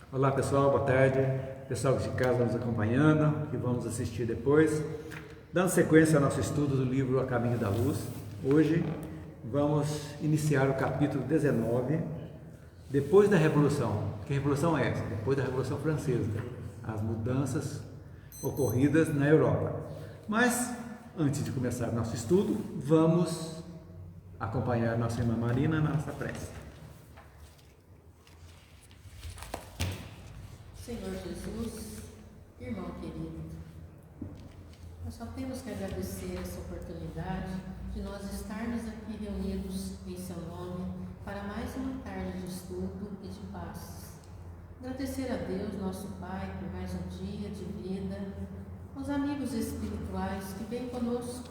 Olá pessoal, boa tarde. Pessoal de casa nos acompanhando, que vamos assistir depois. Dando sequência ao nosso estudo do livro A Caminho da Luz, hoje vamos iniciar o capítulo 19, depois da Revolução. Que revolução é essa? Depois da Revolução Francesa, as mudanças ocorridas na Europa. Mas, antes de começar nosso estudo, vamos acompanhar nossa irmã Marina na nossa prece. Senhor Jesus, irmão querido, nós só temos que agradecer essa oportunidade de nós estarmos aqui reunidos em seu nome para mais uma tarde de estudo e de paz. Agradecer a Deus, nosso Pai, por mais um dia de vida, aos amigos espirituais que vêm conosco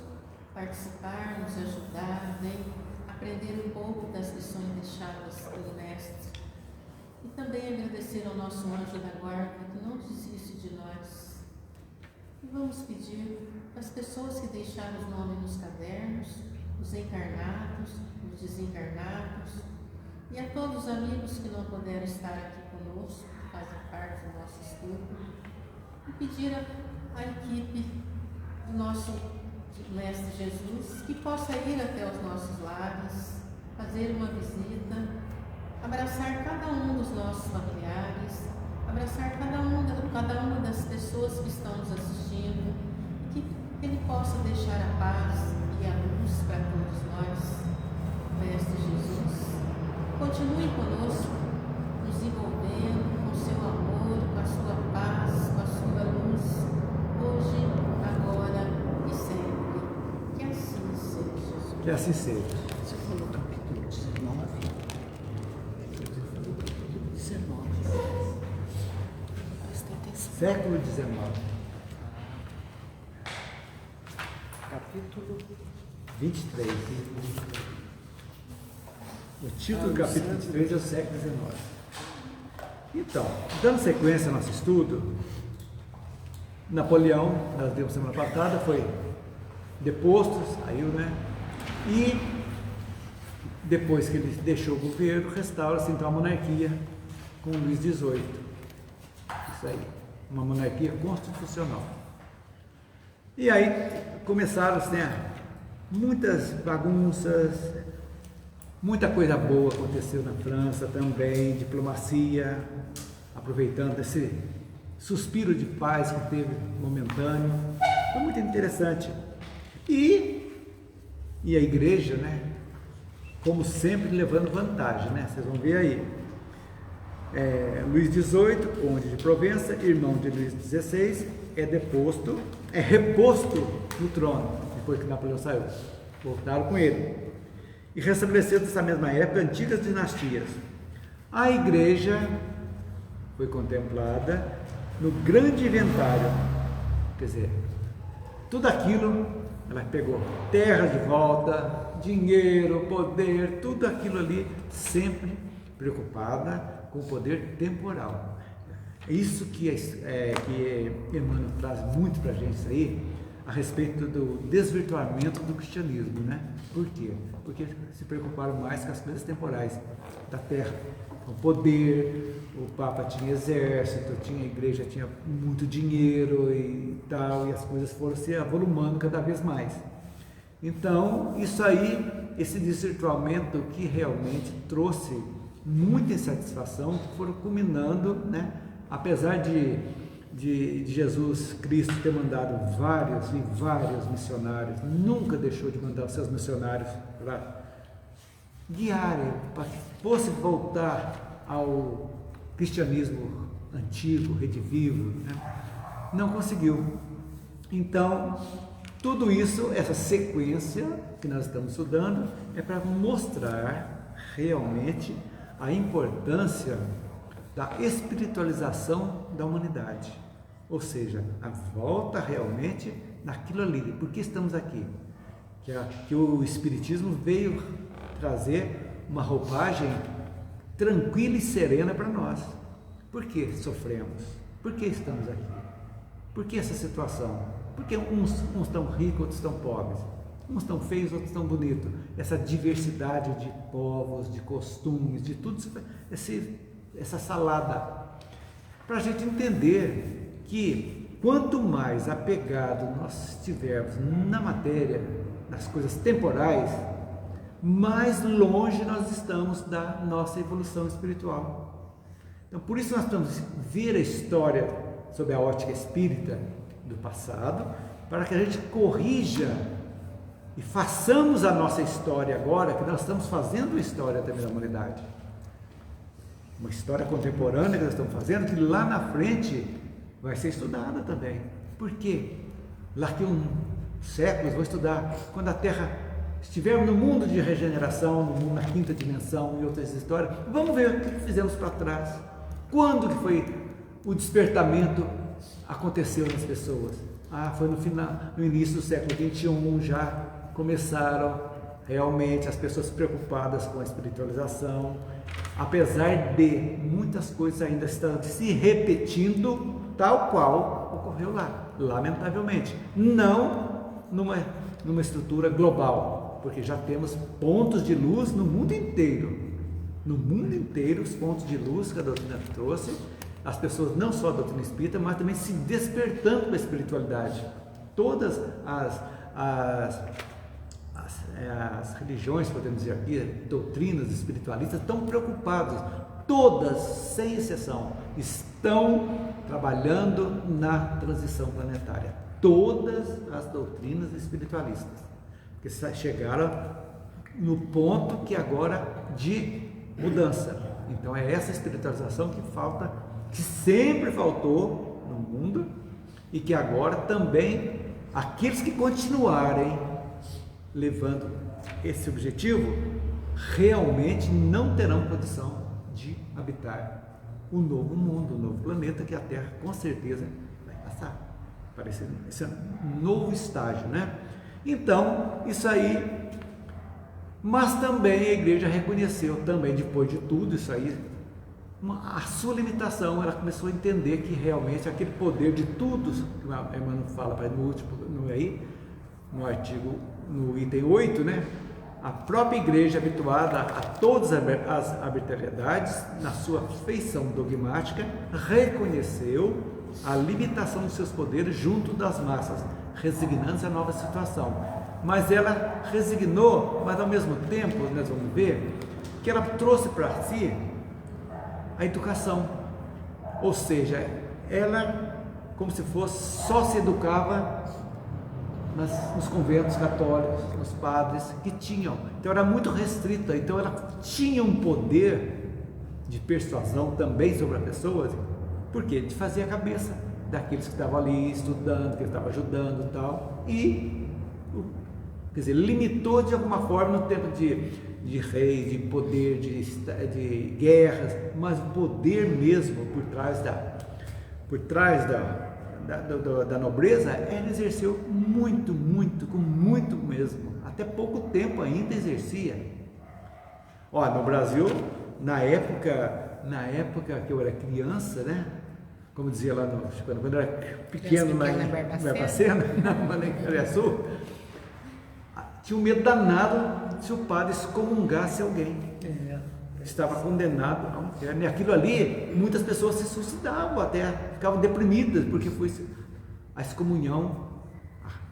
participar, nos ajudar, vêm aprender um pouco das lições deixadas pelo Mestre. E também agradecer ao nosso anjo da guarda que não desiste de nós. E vamos pedir às pessoas que deixaram os nomes nos cadernos, os encarnados, os desencarnados, e a todos os amigos que não puderam estar aqui conosco, que fazem parte do nosso estudo, e pedir à equipe do nosso Mestre Jesus que possa ir até os nossos lares, fazer uma visita, abraçar cada um dos nossos familiares, abraçar cada uma das pessoas que estão nos assistindo, que Ele possa deixar a paz e a luz para todos nós. Mestre Jesus, continue conosco, nos envolvendo com o seu amor, com a sua paz, com a sua luz, hoje, agora e sempre. Que assim seja, Jesus. Que assim seja. Você falou capítulo 19? 19. Presta atenção. Século XIX, Capítulo 23. O título do capítulo 23 é o século XIX. Então, dando sequência ao nosso estudo, Napoleão, nós vimos semana passada, foi deposto, saiu, né? E depois que ele deixou o governo, restaura-se então a monarquia com Luís XVIII. Isso aí, uma monarquia constitucional. E aí começaram-se, né, muitas bagunças, muita coisa boa aconteceu na França também, diplomacia, aproveitando esse suspiro de paz que teve momentâneo. Foi muito interessante. E a igreja, né, como sempre, levando vantagem, né? Vocês vão ver aí. Luís XVIII, conde de Provença, irmão de Luís XVI, é reposto no trono, depois que Napoleão saiu. Voltaram com ele. E restabeleceu nessa mesma época antigas dinastias. A igreja foi contemplada no grande inventário, quer dizer, tudo aquilo, ela pegou terra de volta, dinheiro, poder, tudo aquilo ali, sempre preocupada com o poder temporal. É isso que Emmanuel traz muito para a gente isso aí, a respeito do desvirtuamento do cristianismo, né? Por quê? Porque se preocuparam mais com as coisas temporais da terra, com o poder. O Papa tinha exército, a igreja tinha muito dinheiro e tal, e as coisas foram se avolumando cada vez mais. Então, isso aí, esse desvirtuamento que realmente trouxe muita insatisfação, foram culminando, né? Apesar de Jesus Cristo ter mandado vários e vários missionários, nunca deixou de mandar os seus missionários para guiarem, para que fosse voltar ao cristianismo antigo, redivivo, né? Não conseguiu. Então, tudo isso, essa sequência que nós estamos estudando, é para mostrar realmente a importância da espiritualização da humanidade, ou seja, a volta realmente naquilo ali. Por que estamos aqui? Que o Espiritismo veio trazer uma roupagem tranquila e serena para nós. Por que sofremos? Por que estamos aqui? Por que essa situação? Por que uns estão ricos, outros estão pobres? Uns estão feios, outros estão bonitos. Essa diversidade de povos, de costumes, de tudo, essa salada. para a gente entender que quanto mais apegado nós estivermos na matéria, nas coisas temporais, mais longe nós estamos da nossa evolução espiritual. Então, por isso nós precisamos ver a história sob a ótica espírita do passado, para que a gente corrija e façamos a nossa história agora, que nós estamos fazendo a história também da humanidade. Uma história contemporânea que nós estamos fazendo, que lá na frente vai ser estudada também. Por quê? Daqui a séculos vou estudar, quando a Terra estiver no mundo de regeneração, no mundo na quinta dimensão e outras histórias, vamos ver o que fizemos para trás. Quando que foi o despertamento aconteceu nas pessoas? Foi no final, no início do século XXI, já começaram realmente as pessoas preocupadas com a espiritualização, apesar de muitas coisas ainda estão se repetindo tal qual ocorreu lá, lamentavelmente, não numa estrutura global, porque já temos pontos de luz no mundo inteiro, os pontos de luz que a doutrina trouxe, as pessoas não só a doutrina espírita, mas também se despertando para a espiritualidade. Todas as religiões, podemos dizer aqui, doutrinas espiritualistas, estão preocupadas, todas, sem exceção, estão trabalhando na transição planetária. Todas as doutrinas espiritualistas, porque chegaram no ponto que agora de mudança. Então é essa espiritualização que falta, que sempre faltou no mundo, e que agora também aqueles que continuarem levando esse objetivo realmente não terão condição de habitar o novo mundo, o novo planeta que a Terra com certeza vai passar. Parece esse novo estágio, né? Então, isso aí, mas também a igreja reconheceu também, depois de tudo isso aí, a sua limitação. Ela começou a entender que realmente aquele poder de tudo, que o Emmanuel fala no artigo, no item 8, né? A própria igreja, habituada a todas as arbitrariedades, na sua feição dogmática, reconheceu a limitação dos seus poderes junto das massas, resignando-se à nova situação. Mas ela resignou, mas ao mesmo tempo, nós vamos ver, que ela trouxe para si a educação, ou seja, ela, como se fosse, só se educava nos conventos católicos, nos padres que tinham, então era muito restrita, então ela tinha um poder de persuasão também sobre as pessoas, porque de fazer a cabeça daqueles que estavam ali estudando, que estavam ajudando e tal, e, quer dizer, limitou de alguma forma no tempo de reis, de poder, de guerras, mas o poder mesmo por trás da nobreza, ela exerceu com muito mesmo, até pouco tempo ainda exercia. No Brasil, na época que eu era criança, né? Como dizia lá quando eu era pequeno, lá em Barbacena, na Cariaçu, tinha um medo danado se o padre excomungasse alguém. Estava condenado ao inferno. E aquilo ali, muitas pessoas se suicidavam, até ficavam deprimidas, porque foi a excomunhão.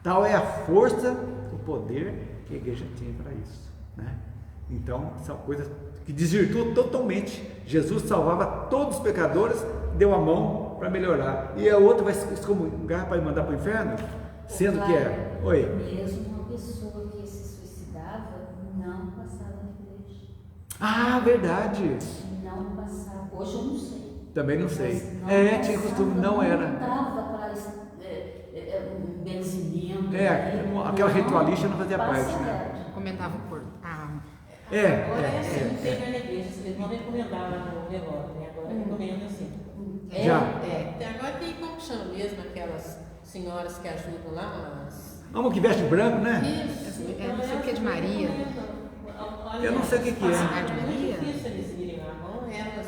Tal é a força, o poder que a igreja tinha para isso, né? Então, são coisas que desvirtuam totalmente. Jesus salvava todos os pecadores, deu a mão para melhorar. E a outra vai se excomungar para mandar para o inferno? Sendo que é... Oi? Mesmo uma pessoa que se suicidava não passava na igreja. Verdade. Não passava. Hoje eu não sei. Também não sei. Tinha costume, não era. Não entrava para um benzimento. Aquela ritualista não fazia parte, né? Comentava por... Agora é assim, tem na igreja, eles não recomendavam no velório, né? Agora recomendam assim. Agora tem como chama mesmo aquelas senhoras que ajudam lá. Uma que veste branco, né? Isso, não sei o que de Maria. Eu não sei o que é. De Maria? É difícil eles irem lá, vão elas.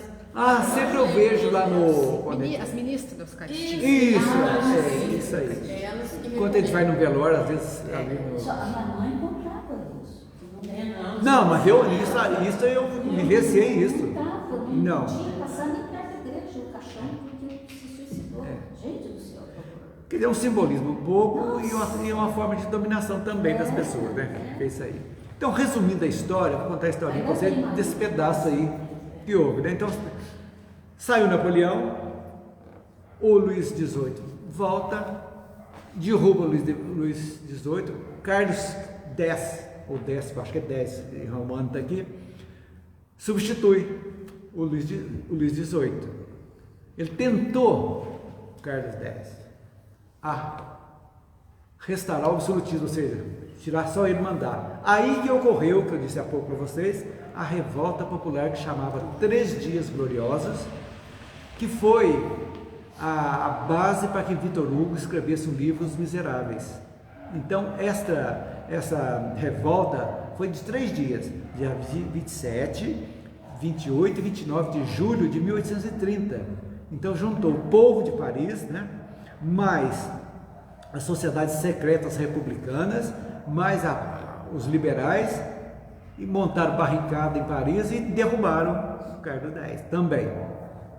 Sempre eu vejo lá no... As ministras da Eucaristia. Isso aí. Quando a gente vai no velório, às vezes... Só a mamãe comprava isso. Não, mas isso eu vivenciei isso. Não Não. tinha passando em perto da igreja, o caixão. achando que se suicidou. Gente do céu, que horror. Quer dizer, é um simbolismo bobo e uma forma de dominação também das pessoas, né? É isso aí. Então, resumindo a história, vou contar a historinha para você desse pedaço aí que houve, né? Então, saiu Napoleão, o Luís XVIII volta, derruba o Luís XVIII, Carlos X, ou X, acho que é 10, em romano está aqui, substitui o Luís XVIII. Ele tentou, Carlos X, a restaurar o absolutismo, ou seja, tirar só ele mandar. Aí que ocorreu, que eu disse há pouco para vocês, a revolta popular que chamava 3 Dias Gloriosos, que foi a base para que Victor Hugo escrevesse o livro Os Miseráveis. Então, essa revolta foi de 3 dias, dia 27, 28 e 29 de julho de 1830. Então, juntou o povo de Paris, né, mais as sociedades secretas republicanas, mais os liberais, e montaram barricada em Paris e derrubaram o Carlos X também,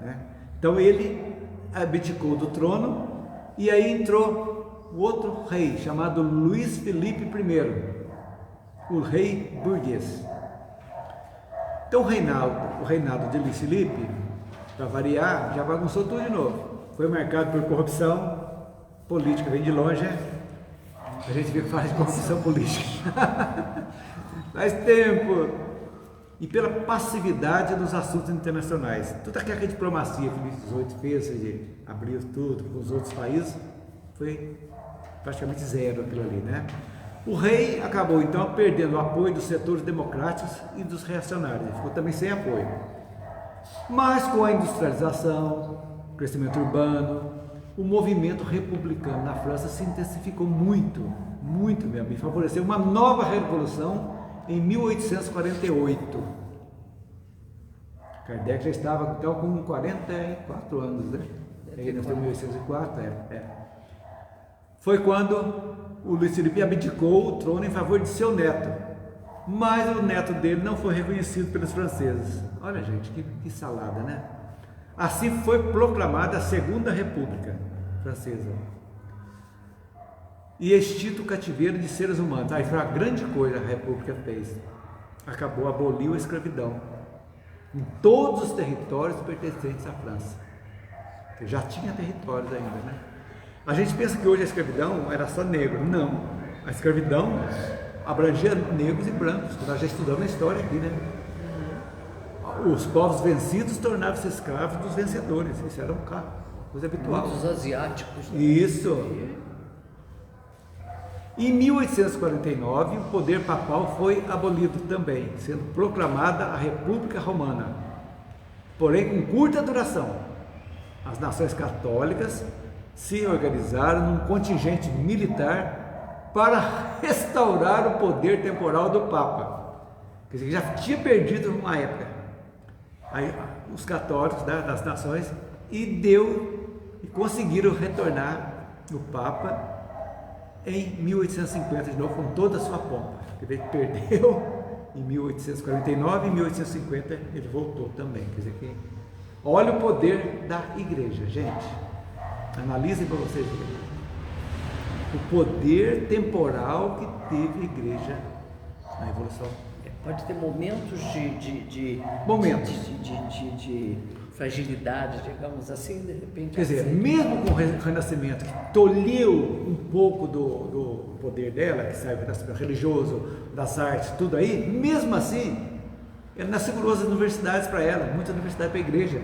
né? Então, ele abdicou do trono e aí entrou o outro rei chamado Luís Felipe I, o rei burguês. Então o reinado de Luís Felipe, para variar, já bagunçou tudo de novo. Foi marcado por corrupção política, vem de longe, a gente vê que fala de corrupção política faz tempo. E pela passividade nos assuntos internacionais. Toda aquela diplomacia que Luís XVIII fez, de abrir tudo com os outros países, foi praticamente zero aquilo ali, né? O rei acabou então perdendo o apoio dos setores democráticos e dos reacionários, ele ficou também sem apoio. Mas com a industrialização, o crescimento urbano, o movimento republicano na França se intensificou muito mesmo, e favoreceu uma nova revolução em 1848. Kardec já estava então com 44 anos, né? Aí nós temos 1804, Foi quando o Luís Felipe abdicou o trono em favor de seu neto, mas o neto dele não foi reconhecido pelos franceses. Olha, gente, que salada, né? Assim foi proclamada a Segunda República Francesa e extinto o cativeiro de seres humanos. Aí foi a grande coisa que a República fez. Aboliu a escravidão em todos os territórios pertencentes à França, que já tinha territórios ainda, né? A gente pensa que hoje a escravidão era só negro. Não, a escravidão abrangia negros e brancos, que nós já estudamos a história aqui, né? Os povos vencidos tornavam-se escravos dos vencedores. Isso era uma coisa habitual. Muitos asiáticos. Né? Isso. Em 1849, o poder papal foi abolido também, sendo proclamada a República Romana, porém com curta duração. As nações católicas se organizaram num contingente militar para restaurar o poder temporal do Papa, quer dizer, já tinha perdido numa época. Aí, os católicos das nações e conseguiram retornar o Papa em 1850 de novo, com toda a sua pompa. Ele perdeu em 1849 e em 1850 ele voltou também. Quer dizer que olha o poder da igreja, gente. Analisem para vocês verem o poder temporal que teve a igreja na Revolução. Pode ter momentos de fragilidade, digamos assim, de repente. Quer dizer, mesmo com o Renascimento, que tolheu um pouco do poder dela, que saiu do Renascimento religioso, das artes, tudo aí, mesmo assim, ela não segurou as universidades para ela, muitas universidades para a igreja.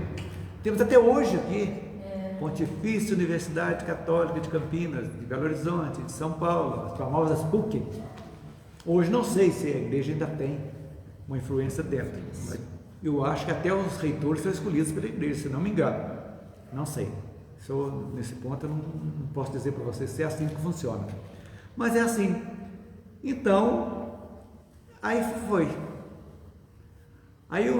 Temos até hoje aqui, Pontifícia Universidade Católica de Campinas, de Belo Horizonte, de São Paulo, as famosas PUC. Hoje não sei se a igreja ainda tem uma influência dentro, mas eu acho que até os reitores são escolhidos pela igreja, se não me engano. Não sei. Nesse ponto eu não posso dizer para vocês se é assim que funciona. Mas é assim. Então, aí foi. Aí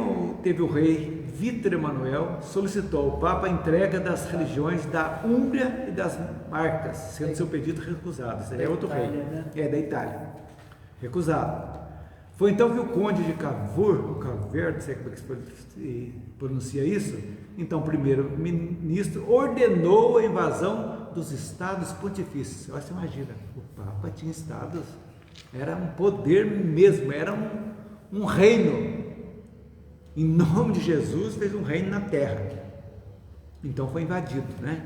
teve o rei Vítor Emanuel, solicitou ao Papa a entrega das religiões da Úmbria e das Marcas, sendo seu pedido recusado. Esse é outro rei. Né? É da Itália. Recusado. Foi então que o conde de Cavour, o Cavour, não sei como é que se pronuncia isso, então primeiro-ministro, ordenou a invasão dos estados pontifícios. Olha, você imagina, o Papa tinha estados, era um poder mesmo, era um reino. Em nome de Jesus, fez um reino na terra. Então foi invadido, né?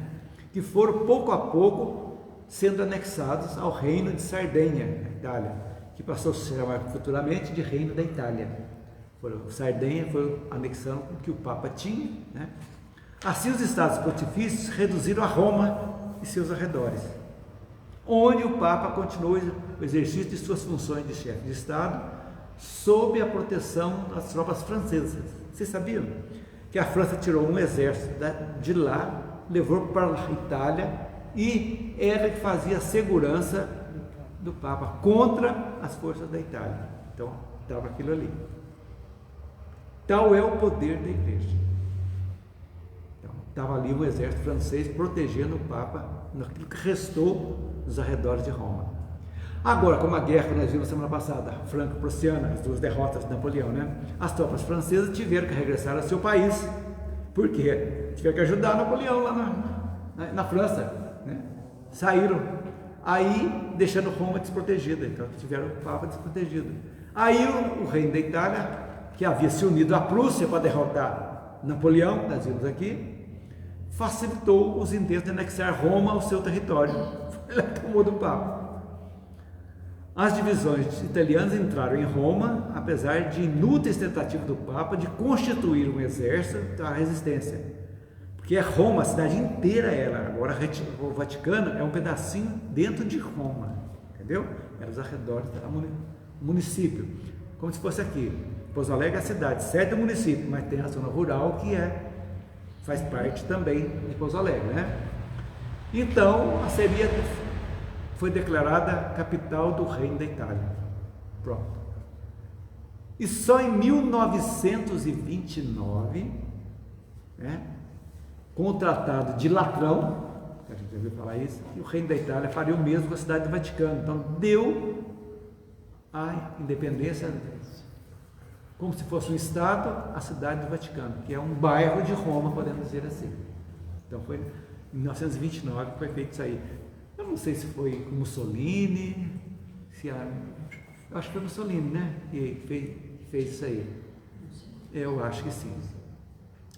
Que foram pouco a pouco sendo anexados ao reino de Sardenha, na Itália, que passou a se chamar futuramente de Reino da Itália. Sardenha foi anexando o que o Papa tinha, né? Assim os estados pontifícios reduziram a Roma e seus arredores, onde o Papa continuou o exercício de suas funções de chefe de Estado, sob a proteção das tropas francesas. Vocês sabiam que a França tirou um exército de lá, levou para a Itália, e era que fazia a segurança do Papa contra as forças da Itália. Então, estava aquilo ali. Tal é o poder da igreja. Então, estava ali um exército francês protegendo o Papa naquilo que restou dos arredores de Roma. Agora, como a guerra que nós vimos semana passada, franco-prussiana, as duas derrotas de Napoleão, né? As tropas francesas tiveram que regressar ao seu país. Por quê? Tiveram que ajudar Napoleão lá na França, né? Saíram aí deixando Roma desprotegida, então tiveram o Papa desprotegido. Aí o reino da Itália, que havia se unido à Prússia para derrotar Napoleão, nós vimos aqui, facilitou os intentos de anexar Roma ao seu território. Ele tomou do Papa. As divisões italianas entraram em Roma, apesar de inúteis tentativas do Papa de constituir um exército à resistência. Porque é Roma, a cidade inteira era. Agora o Vaticano é um pedacinho dentro de Roma, entendeu? Era os arredores do município. Como se fosse aqui. Pouso Alegre é a cidade, sede do município, mas tem a zona rural que faz parte também de Pouso Alegre, né? Então, a Seria foi declarada capital do Reino da Itália. Pronto. E só em 1929, né, com o Tratado de Latrão, que a gente já ouviu falar isso, que o Reino da Itália faria o mesmo com a cidade do Vaticano. Então, deu a independência, como se fosse um estado, a cidade do Vaticano, que é um bairro de Roma, podemos dizer assim. Então, foi em 1929 que foi feito isso aí. Eu não sei se foi com Mussolini, eu acho que foi Mussolini, né, que fez isso aí. Eu acho que sim.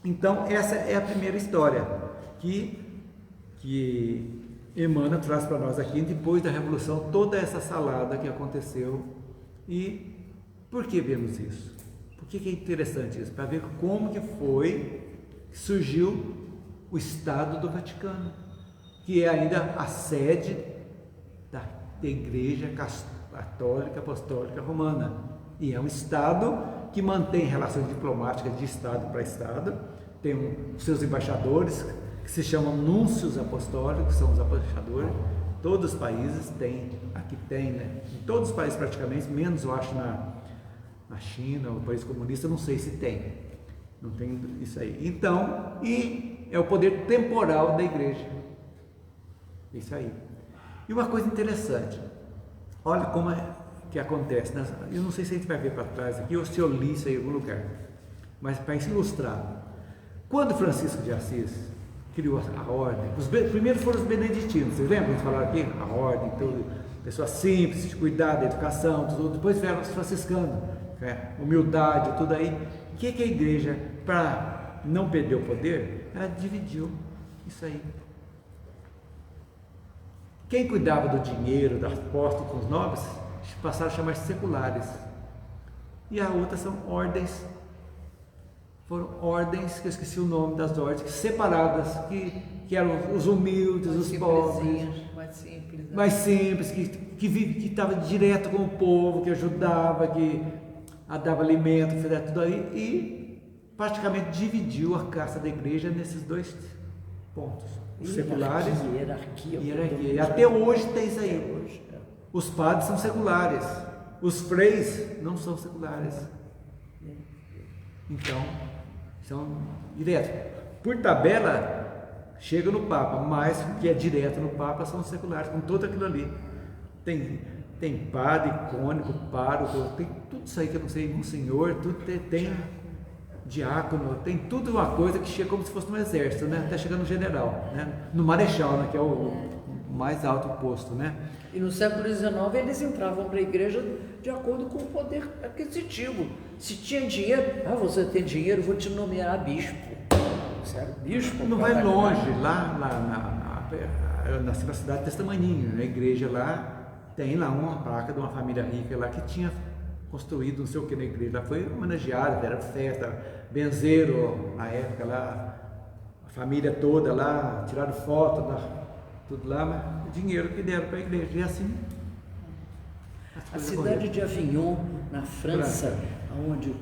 Então, essa é a primeira história que Emmanuel traz para nós aqui, depois da Revolução, toda essa salada que aconteceu. E por que vemos isso? Por que é interessante isso? Para ver como que foi que surgiu o Estado do Vaticano, que é ainda a sede da Igreja Católica Apostólica Romana, e é um Estado que mantém relações diplomáticas de Estado para Estado, tem os seus embaixadores, que se chamam núncios apostólicos, são os embaixadores, todos os países têm, aqui tem, né? Em todos os países praticamente, menos eu acho na China, o país comunista, não sei se tem, não tem isso aí. Então, e é o poder temporal da igreja. Isso aí. E uma coisa interessante, olha como é que acontece, né? Eu não sei se a gente vai ver para trás aqui ou se eu li isso em algum lugar, mas para ilustrar, quando Francisco de Assis criou a ordem, primeiro foram os beneditinos, vocês lembram que falaram aqui? A ordem, tudo, pessoas simples, de cuidar da educação, tudo. Depois vieram os franciscanos, humildade, tudo aí. O que a igreja, para não perder o poder, ela dividiu isso aí. Quem cuidava do dinheiro, das postas com os nobres, passaram a chamar-se seculares. E a outra são ordens, foram ordens, que eu esqueci o nome das ordens, separadas, que eram os humildes, os pobres, mais simples, que estava direto com o povo, que ajudava, que dava alimento, fazia tudo aí, e praticamente dividiu a caça da igreja nesses dois pontos. Os seculares e hierarquia. E até hoje tem isso aí. Os padres são seculares, os freis não são seculares. Então, são diretos. Por tabela, chega no Papa, mas o que é direto no Papa são os seculares, com tudo aquilo ali. tem padre, cônico, pároco, tem tudo isso aí que eu não sei, monsenhor, tudo tem diácono, tem tudo uma coisa que chega como se fosse no exército, né? Até chegando no general, né? No marechal, né? Que é o mais alto posto, né? E no século XIX eles entravam para a igreja de acordo com o poder aquisitivo. Se tinha dinheiro, você tem dinheiro, vou te nomear bispo. Você era bispo? Não vai longe, lá na cidade Testamaninho, na igreja lá, tem lá uma placa de uma família rica lá que tinha construído não sei o que na igreja, lá foi homenageada, era festa, benzeiro na época lá, a família toda lá, tiraram foto, tudo lá, mas o dinheiro que deram para a igreja, e assim. A cidade de Avignon, na França, onde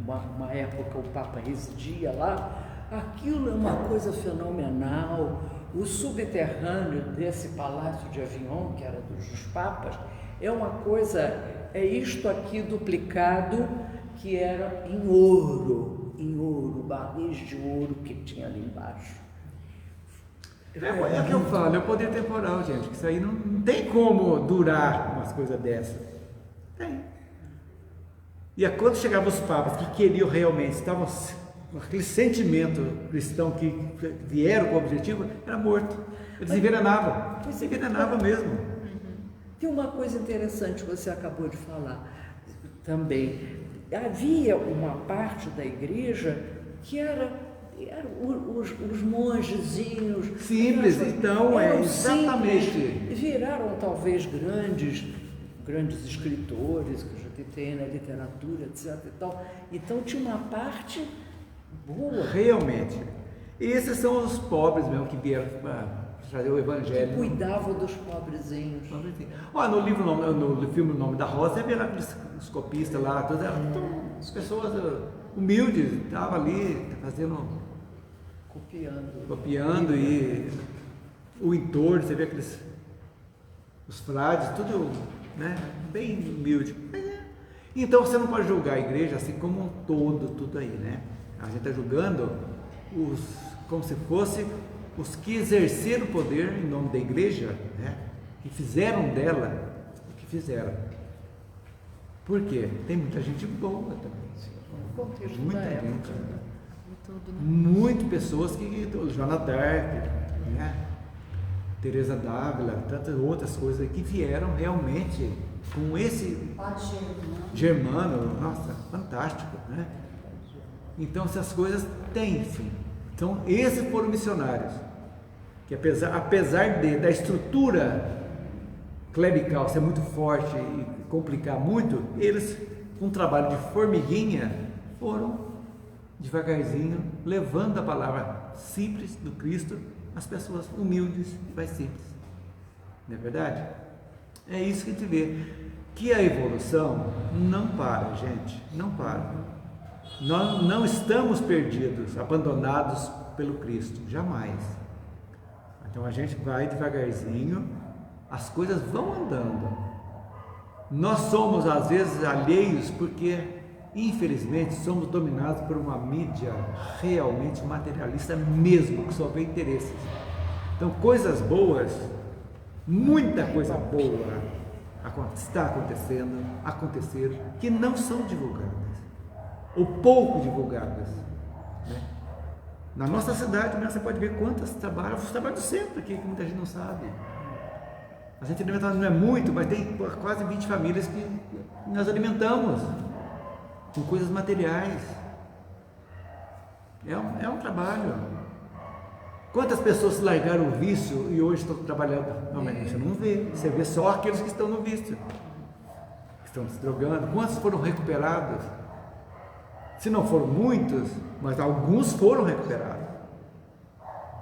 uma época o Papa residia lá, aquilo é uma coisa fenomenal. O subterrâneo desse palácio de Avignon, que era dos papas, é uma coisa, é isto aqui duplicado, que era em ouro, barris de ouro que tinha ali embaixo. É o que eu falo, é o poder temporal, gente, que isso aí não tem como durar umas coisas dessas. Tem. E quando chegavam os papas que queriam realmente, estavam com aquele sentimento cristão que vieram com o objetivo, era morto. Eles envenenavam. Mesmo. Tem uma coisa interessante que você acabou de falar também. Havia uma parte da igreja que eram os mongezinhos. Simples, então, exatamente. Simples, viraram talvez grandes escritores, que a gente tem na literatura, etc. E tal. Então tinha uma parte boa. Realmente. Esses são os pobres mesmo que vieram trazer o evangelho. Que cuidavam dos pobrezinhos. Olha, no filme O Nome da Rosa, você vê lá os copistas lá, todas as pessoas humildes, estavam ali fazendo. Copiando e o entorno, você vê os frades, tudo, né, bem humilde. Então você não pode julgar a igreja assim como um todo, tudo aí, né? A gente está julgando como se fosse os que exerceram o poder em nome da igreja, né? Que fizeram dela o que fizeram. Por quê? Tem muita gente boa também. Muita gente. Muitas pessoas Joana d'Arc, né? Teresa d'Ávila, tantas outras coisas que vieram realmente com esse Germano, nossa, fantástico, né? Então essas coisas têm fim. Então esses foram missionários que apesar da estrutura clerical ser muito forte e complicar muito, eles com um trabalho de formiguinha foram devagarzinho levando a palavra simples do Cristo às pessoas humildes e mais simples. Não é verdade? É isso que a gente vê, que a evolução não para, gente, não para. Nós não estamos perdidos, abandonados pelo Cristo, jamais. Então a gente vai devagarzinho, as coisas vão andando. Nós somos às vezes alheios porque infelizmente somos dominados por uma mídia realmente materialista mesmo, que só vê interesses. Então coisas boas, muita coisa boa está aconteceram, que não são divulgadas, ou pouco divulgadas, né? Na nossa cidade, você pode ver quantas trabalhos do centro aqui, que muita gente não sabe. A gente não é muito, mas tem quase 20 famílias que nós alimentamos com coisas materiais. É um trabalho. Quantas pessoas se largaram o vício e hoje estão trabalhando? Não, mas você não vê. Você vê só aqueles que estão no vício, que estão se drogando. Quantos foram recuperados? Se não foram muitos, mas alguns foram recuperados.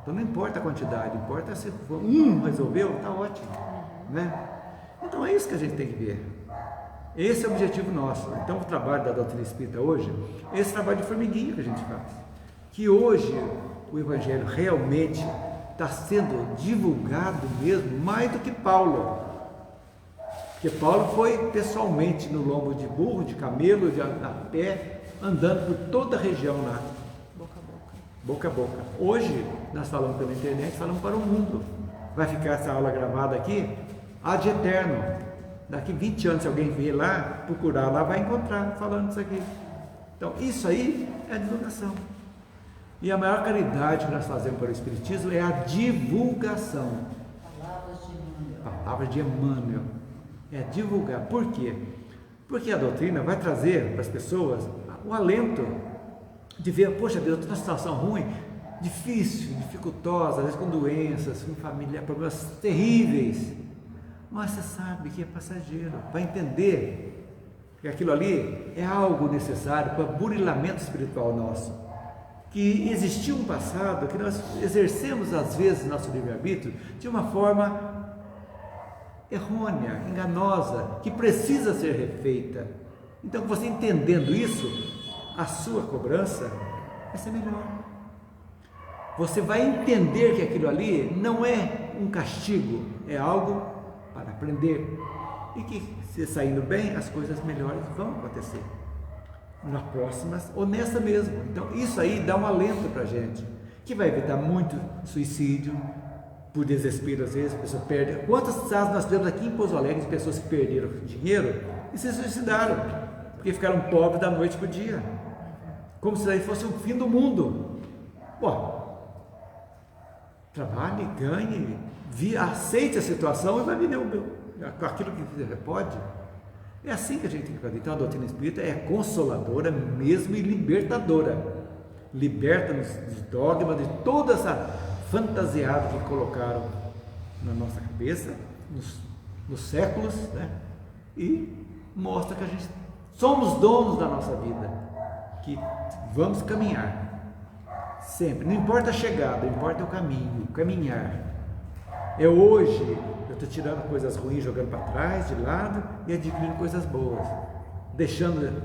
Então não importa a quantidade, importa se resolveu, está ótimo, né? Então é isso que a gente tem que ver. Esse é o objetivo nosso. Então o trabalho da doutrina espírita hoje é esse trabalho de formiguinha que a gente faz. Que hoje o Evangelho realmente está sendo divulgado mesmo, mais do que Paulo. Porque Paulo foi pessoalmente no lombo de burro, de camelo, a pé, andando por toda a região lá. Boca a boca. Hoje nós falamos pela internet, falamos para o mundo. Vai ficar essa aula gravada aqui ad eterno. Daqui 20 anos, se alguém vir lá, procurar lá, vai encontrar falando isso aqui. Então, isso aí é a divulgação. E a maior caridade que nós fazemos para o Espiritismo é a divulgação. Palavras de Emmanuel. É divulgar. Por quê? Porque a doutrina vai trazer para as pessoas o alento de ver, poxa Deus, eu estou numa situação ruim, difícil, dificultosa, às vezes com doenças, com família, problemas terríveis. Mas você sabe que é passageiro. Vai entender que aquilo ali é algo necessário para o burilamento espiritual nosso. Que existiu um passado que nós exercemos às vezes nosso livre-arbítrio de uma forma errônea, enganosa, que precisa ser refeita. Então, você entendendo isso, a sua cobrança vai ser melhor. Você vai entender que aquilo ali não é um castigo, é algo para aprender. E que, se saindo bem, as coisas melhores vão acontecer. Na próximas, ou nessa mesmo. Então, isso aí dá um alento para a gente, que vai evitar muito suicídio, por desespero, às vezes, a pessoa perde. Quantos casos nós temos aqui em Pouso Alegre de pessoas que perderam dinheiro e se suicidaram, porque ficaram pobres da noite para o dia, como se daí fosse o fim do mundo. Pô, trabalhe, ganhe, aceite a situação e vai viver aquilo que pode. É assim que a gente tem que fazer. Então a doutrina espírita é consoladora mesmo e libertadora. Liberta-nos de dogma, de toda essa fantasiada que colocaram na nossa cabeça nos séculos, né? E mostra que a gente somos donos da nossa vida, que vamos caminhar sempre, não importa a chegada, importa o caminho, caminhar. É hoje eu estou tirando coisas ruins, jogando para trás, de lado, e adquirindo coisas boas, deixando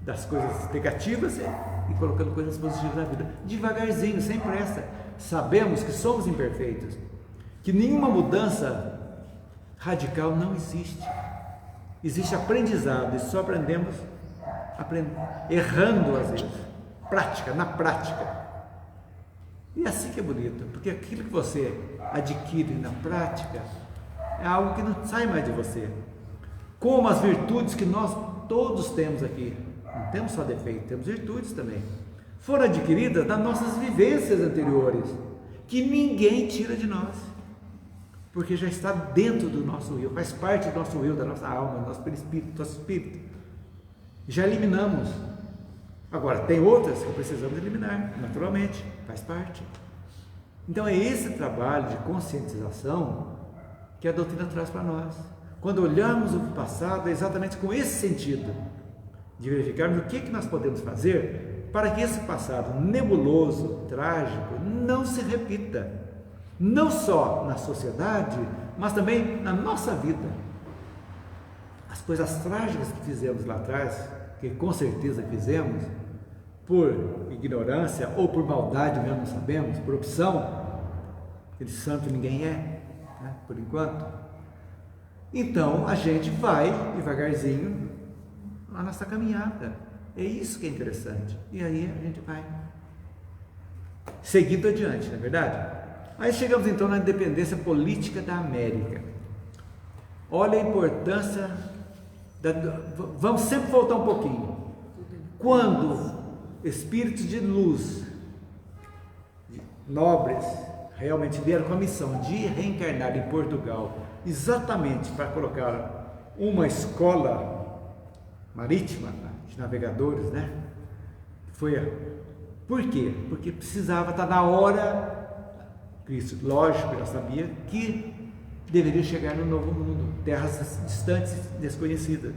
das coisas negativas e colocando coisas positivas na vida, devagarzinho, sem pressa. Sabemos que somos imperfeitos, que nenhuma mudança radical não existe. Existe aprendizado e só aprendemos errando às vezes, na prática. E é assim que é bonito, porque aquilo que você adquire na prática é algo que não sai mais de você. Como as virtudes que nós todos temos aqui, não temos só defeito, temos virtudes também. Foram adquiridas das nossas vivências anteriores, que ninguém tira de nós, porque já está dentro do nosso eu, faz parte do nosso eu, da nossa alma, do nosso perispírito, do nosso espírito. Já eliminamos. Agora, tem outras que precisamos eliminar, naturalmente, faz parte. Então é esse trabalho de conscientização que a doutrina traz para nós. Quando olhamos o passado, é exatamente com esse sentido, de verificarmos o que nós podemos fazer para que esse passado nebuloso, trágico, não se repita, não só na sociedade, mas também na nossa vida. As coisas trágicas que fizemos lá atrás, que com certeza fizemos, por ignorância ou por maldade mesmo, não sabemos, por opção, aquele santo ninguém é, né, por enquanto. Então a gente vai devagarzinho na nossa caminhada. É isso que é interessante. E aí a gente vai seguindo adiante, não é verdade? Aí chegamos então na independência política da América. Olha a importância vamos sempre voltar um pouquinho. Quando espíritos de luz, nobres, realmente vieram com a missão de reencarnar em Portugal, exatamente para colocar uma escola marítima de navegadores, né? Por quê? Porque precisava estar na hora, Cristo, lógico, já sabia que deveria chegar no novo mundo, terras distantes, desconhecidas.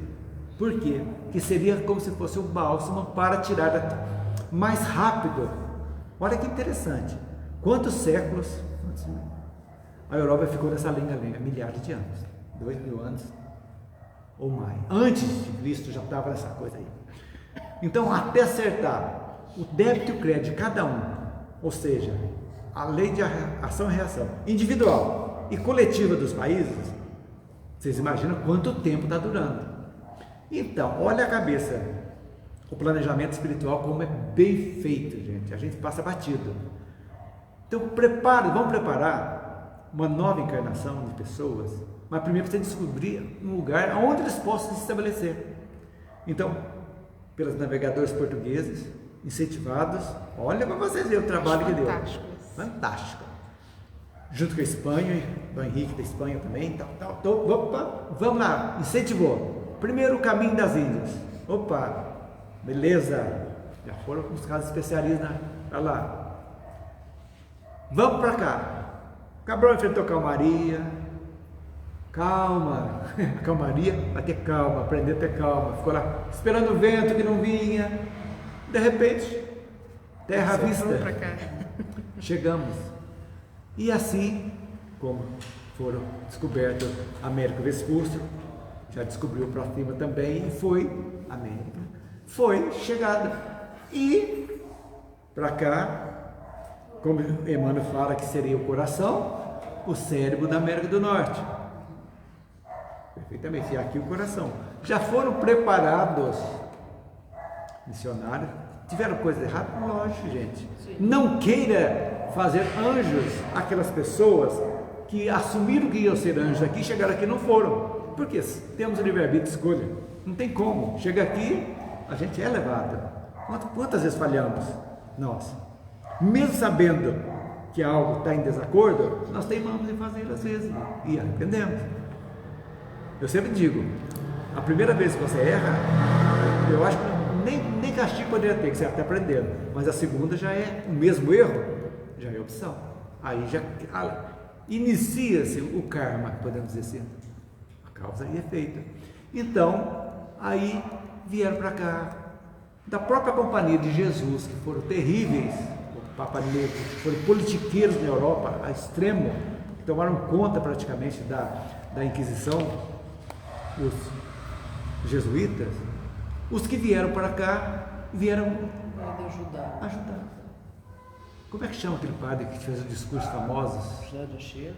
Por quê? Que seria como se fosse um bálsamo para tirar mais rápido. Olha que interessante. Quantos séculos a Europa ficou nessa lenga-lenga? Milhares de anos, 2000 anos ou mais. Antes de Cristo já estava nessa coisa aí. Então, até acertar o débito e o crédito de cada um, ou seja, a lei de ação e reação individual e coletiva dos países, vocês imaginam quanto tempo está durando. Então, olha a cabeça, o planejamento espiritual como é bem feito, gente. A gente passa batido. Então, vamos preparar uma nova encarnação de pessoas, mas primeiro precisa descobrir um lugar onde eles possam se estabelecer. Então, pelos navegadores portugueses, incentivados, olha para vocês verem o trabalho que deu. Fantástico. Junto com a Espanha, Dom Henrique da Espanha também, opa, vamos lá, incentivou. Primeiro o caminho das Índias. Opa, beleza. Já foram buscar os especialistas para lá. Vamos para cá. Cabral enfrentou calmaria. Calma, calmaria, vai ter calma, aprender a ter calma. Ficou lá esperando o vento que não vinha. De repente, terra à vista. Chegamos. E assim, como foram descobertos Américo Vespuccio, já descobriu para cima também, e foi América. Foi chegada. E para cá, como Emmanuel fala que seria o coração, o cérebro da América do Norte. Perfeitamente, e aqui o coração. Já foram preparados missionários. Tiveram coisa errada? Lógico, gente. Sim. Não queira fazer anjos aquelas pessoas que assumiram que iam ser anjos aqui, chegaram aqui e não foram. Porque temos o livre-arbítrio de escolha. Não tem como. Chega aqui, a gente é levado. Quantas vezes falhamos? Nós. Mesmo sabendo que algo está em desacordo, nós teimamos em fazer às vezes e arrependemos. Eu sempre digo, a primeira vez que você erra, eu acho que nem castigo poderia ter, que você está aprendendo, mas a segunda já é o mesmo erro, já é opção. Aí já inicia-se o karma, podemos dizer assim, a causa e efeito. Então, aí vieram para cá, da própria companhia de Jesus, que foram terríveis, o Papa Negro, foram politiqueiros na Europa, a extremo, que tomaram conta praticamente da Inquisição, os jesuítas, os que vieram para cá, vieram ajudar. Como é que chama aquele padre que fez os discursos famosos? José de Cheiro,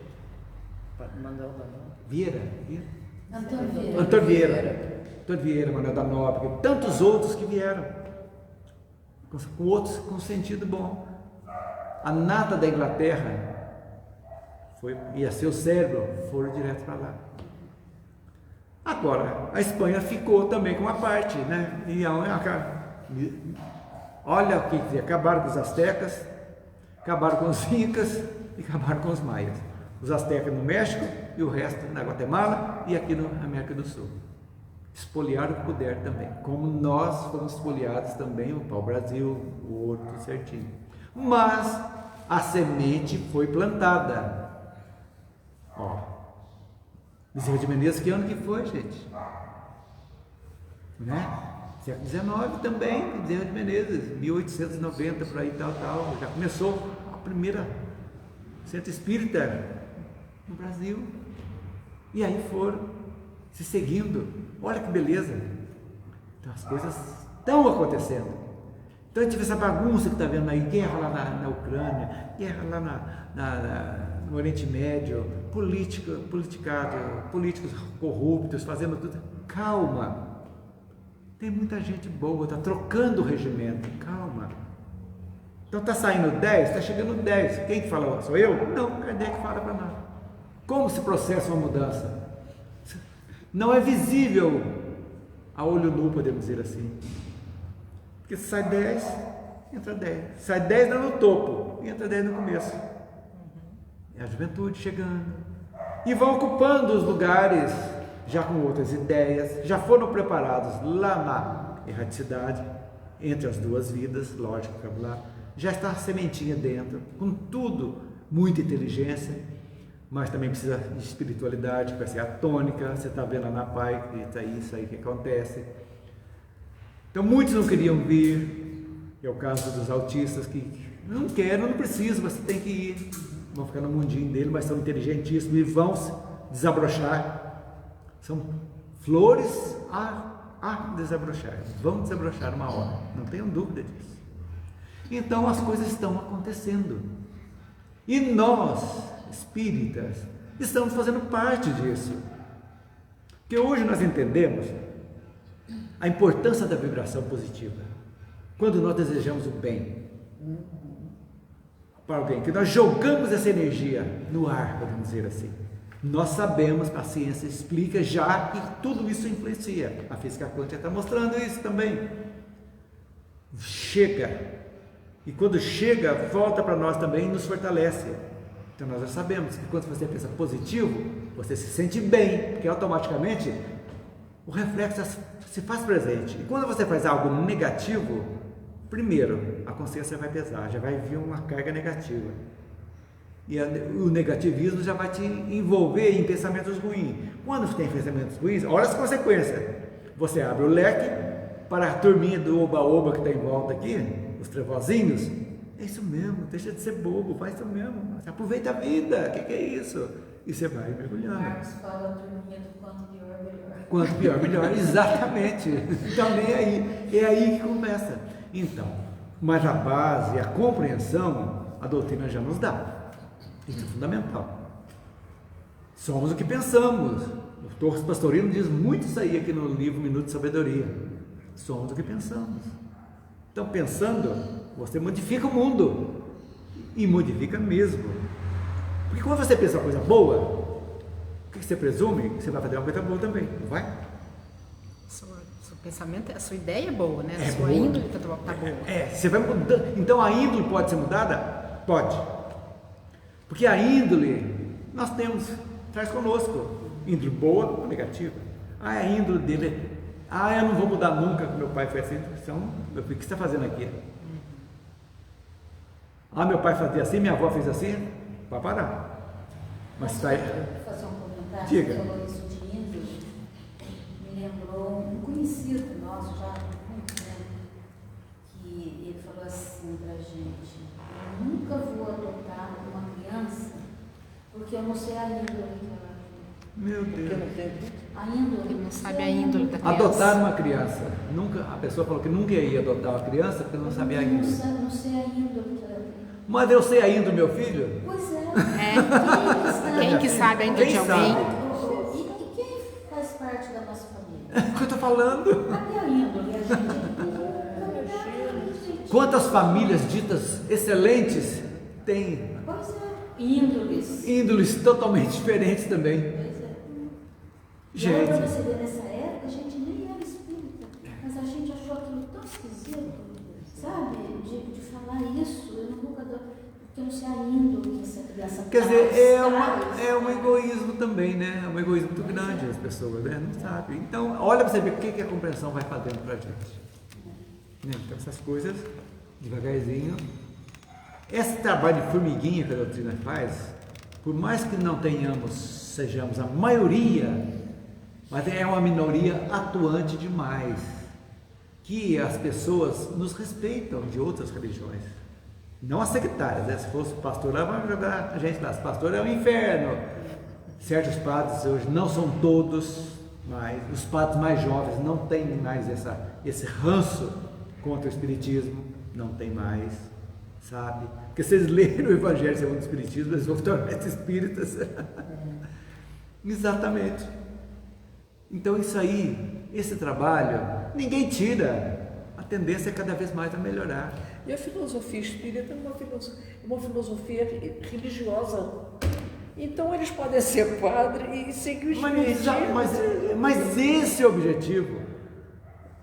Manuel da Nóbrega. Vieira? Antônio Vieira, Manuel da Nóbrega, tantos outros que vieram, com outros com sentido bom. A nata da Inglaterra ia ser o cérebro, foram direto para lá. Agora, a Espanha ficou também com uma parte, né? E olha o que acabaram com os astecas, acabaram com os incas e acabaram com os maias. Os astecas no México e o resto na Guatemala e aqui na América do Sul. Espoliaram o que puder também, como nós fomos espoliados também, o pau-brasil, o ouro, tudo certinho. Mas a semente foi plantada. Ó. Bezerra de Menezes, que ano que foi, gente? Né? Século XIX também, Bezerra de Menezes, 1890, por aí, tal, já começou a primeira centro espírita no Brasil. E aí foram se seguindo. Olha que beleza! Então as coisas estão acontecendo. Então a gente vê essa bagunça que está vendo aí, guerra lá na Ucrânia, guerra lá no Oriente Médio, políticos corruptos, fazendo tudo. Calma! Tem muita gente boa, está trocando o regimento, calma. Então está saindo 10, está chegando 10. Quem que fala? Sou eu? Não, Kardec fala para nós. Como se processa uma mudança? Não é visível a olho nu, podemos dizer assim. Porque se sai 10, entra 10. Sai 10 lá no topo, entra 10 no começo. É a juventude chegando. E vão ocupando os lugares, já com outras ideias, já foram preparados lá na erraticidade, entre as duas vidas, lógico, lá. Já está a sementinha dentro, com tudo, muita inteligência, mas também precisa de espiritualidade, que vai ser a tônica. Você está vendo lá na PAI, que é isso aí que acontece. Então muitos não queriam vir, é o caso dos autistas que não quero, não preciso, você tem que ir. Vão ficar no mundinho dele, mas são inteligentíssimos e vão se desabrochar. São flores a desabrochar, vão desabrochar uma hora, não tenham dúvida disso. Então as coisas estão acontecendo. E nós, espíritas, estamos fazendo parte disso. Porque hoje nós entendemos a importância da vibração positiva. Quando nós desejamos o bem, para alguém, que nós jogamos essa energia no ar, podemos dizer assim. Nós sabemos, a ciência explica já que tudo isso influencia. A física quântica está mostrando isso também. Chega. E quando chega, volta para nós também e nos fortalece. Então nós já sabemos que quando você pensa positivo, você se sente bem, porque automaticamente o reflexo se faz presente. E quando você faz algo negativo, primeiro, a consciência vai pesar, já vai vir uma carga negativa. E o negativismo já vai te envolver em pensamentos ruins. Quando você tem pensamentos ruins, olha as consequências. Você abre o leque para a turminha do oba-oba que está em volta aqui, os trevozinhos. É isso mesmo, deixa de ser bobo, faz isso mesmo. Aproveita a vida, o que é isso? E você vai mergulhando. Marcos fala a turminha do quanto pior, melhor. Quanto pior, melhor, exatamente. Então, é aí que começa. Então, mas a base, a compreensão, a doutrina já nos dá. Isso é fundamental. Somos o que pensamos. O Torres Pastorino diz muito isso aí aqui no livro Minuto de Sabedoria. Somos o que pensamos. Então, pensando, você modifica o mundo. E modifica mesmo. Porque quando você pensa uma coisa boa, o que você presume? Você vai fazer uma coisa boa também, não vai? Seu pensamento, a sua ideia é boa, né? É A sua boa. índole está boa. Você vai mudando. Então a índole pode ser mudada? Pode. Porque a índole nós traz conosco. Índole boa ou negativa. A índole dele, eu não vou mudar nunca, meu pai foi assim. Então, meu filho, o que você está fazendo aqui? Meu pai fazia assim, minha avó fez assim, vai parar. Mas está aí. Vou fazer um comentário. Diga. Você falou isso de índole. Me lembrou um conhecido nosso já há muito tempo, que ele falou assim pra gente: eu nunca vou adotar uma criança porque eu não sei a índole dela. Meu Deus. A índole. Ele não sabe a índole da criança. Adotar uma criança. A pessoa falou que nunca ia adotar uma criança porque não sabia a índole. Não sei a índole dela. Mas eu sei a índole do meu filho? Pois é. Quem que sabe a índole de Quem alguém? sabe? E quem faz parte da nossa família? É o que eu estou falando. Cadê a índole? A gente. Quantas famílias ditas excelentes têm Pois é. Índoles. índoles totalmente diferentes também? Pois é. E olha pra Gente, você ver, nessa época a gente nem era espírita, mas a gente achou aquilo tão esquisito, sabe? De falar isso, eu nunca dou, porque eu não sei a índole que essa criança quer dizer, traz. é um egoísmo também, né? É um egoísmo muito grande as pessoas, né? Não sabem. Então, olha para você ver o que a compreensão vai fazendo para a gente. Né? Então, essas coisas, devagarzinho. Esse trabalho de formiguinha que a doutrina faz, por mais que não sejamos a maioria, mas é uma minoria atuante demais, que as pessoas nos respeitam de outras religiões, não as sectárias, né? Se fosse pastor lá, vai jogar a gente lá, se pastor é o inferno. Certos padres hoje não são todos, mas os padres mais jovens não têm mais esse ranço contra o espiritismo, não tem mais, sabe? Porque se eles lerem o Evangelho segundo o Espiritismo, eles vão tornar-se espíritas. Exatamente. Então isso aí, esse trabalho, ninguém tira. A tendência é cada vez mais a melhorar. E a filosofia espírita é uma filosofia religiosa. Então eles podem ser padre e seguir o espiritismo. Mas esse é o objetivo.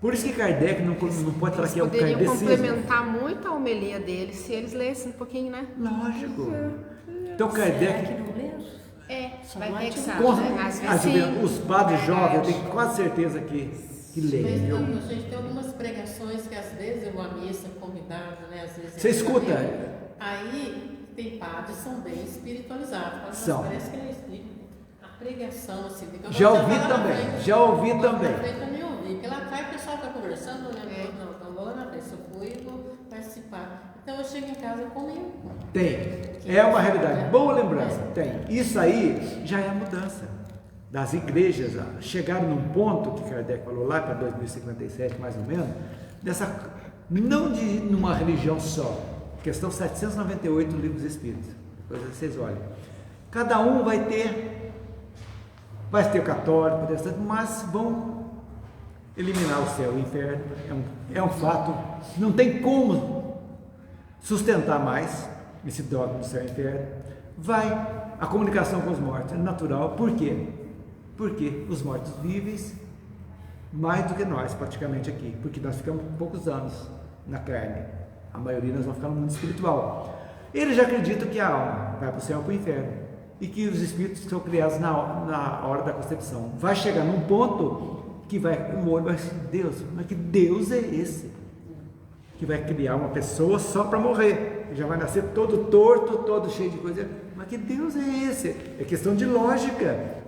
Por isso que Kardec não pode falar Eles que é um poderiam kardecismo. complementar muito a homilia deles se eles lessem um pouquinho, né? Lógico. Então Kardec, Será que não lembro? Vai ter que saber, com, né? Às vezes os padres jovens, eu tenho quase certeza que leem. Mas viu? não, gente, tem algumas pregações que às vezes eu vou à missa convidado, né? Às vezes Você escuta? Aí tem padres que são bem espiritualizados. Mas São. parece que eles explicam a pregação, assim. Já ouvi também. Também ouvi, porque lá atrás o pessoal está conversando, né? Não vou lá na frente, se eu fui e vou participar. Então eu chego em casa e comigo. Tem. É uma realidade. Boa lembrança. Tem. Isso aí já é a mudança. Das igrejas chegaram num ponto que Kardec falou lá para 2057, mais ou menos, não de numa religião só. Questão 798 do Livro dos Espíritos. Depois vocês olhem. Cada um vai ter o católico, protestante, mas vão eliminar o céu e o inferno. É um fato. Não tem como sustentar mais. esse dogma do céu e inferno. Vai a comunicação com os mortos, é natural. Por quê? Porque os mortos vivem mais do que nós, praticamente aqui, porque nós ficamos poucos anos na carne, a maioria nós vamos ficar no mundo espiritual. Eles já acreditam que a alma vai para o céu ou para o inferno, e que os espíritos são criados na hora da concepção. Vai chegar num ponto que o olho vai dizer, Deus, mas que Deus é esse? Que vai criar uma pessoa só para morrer, já vai nascer todo torto, todo cheio de coisa, mas que Deus é esse? É questão de lógica,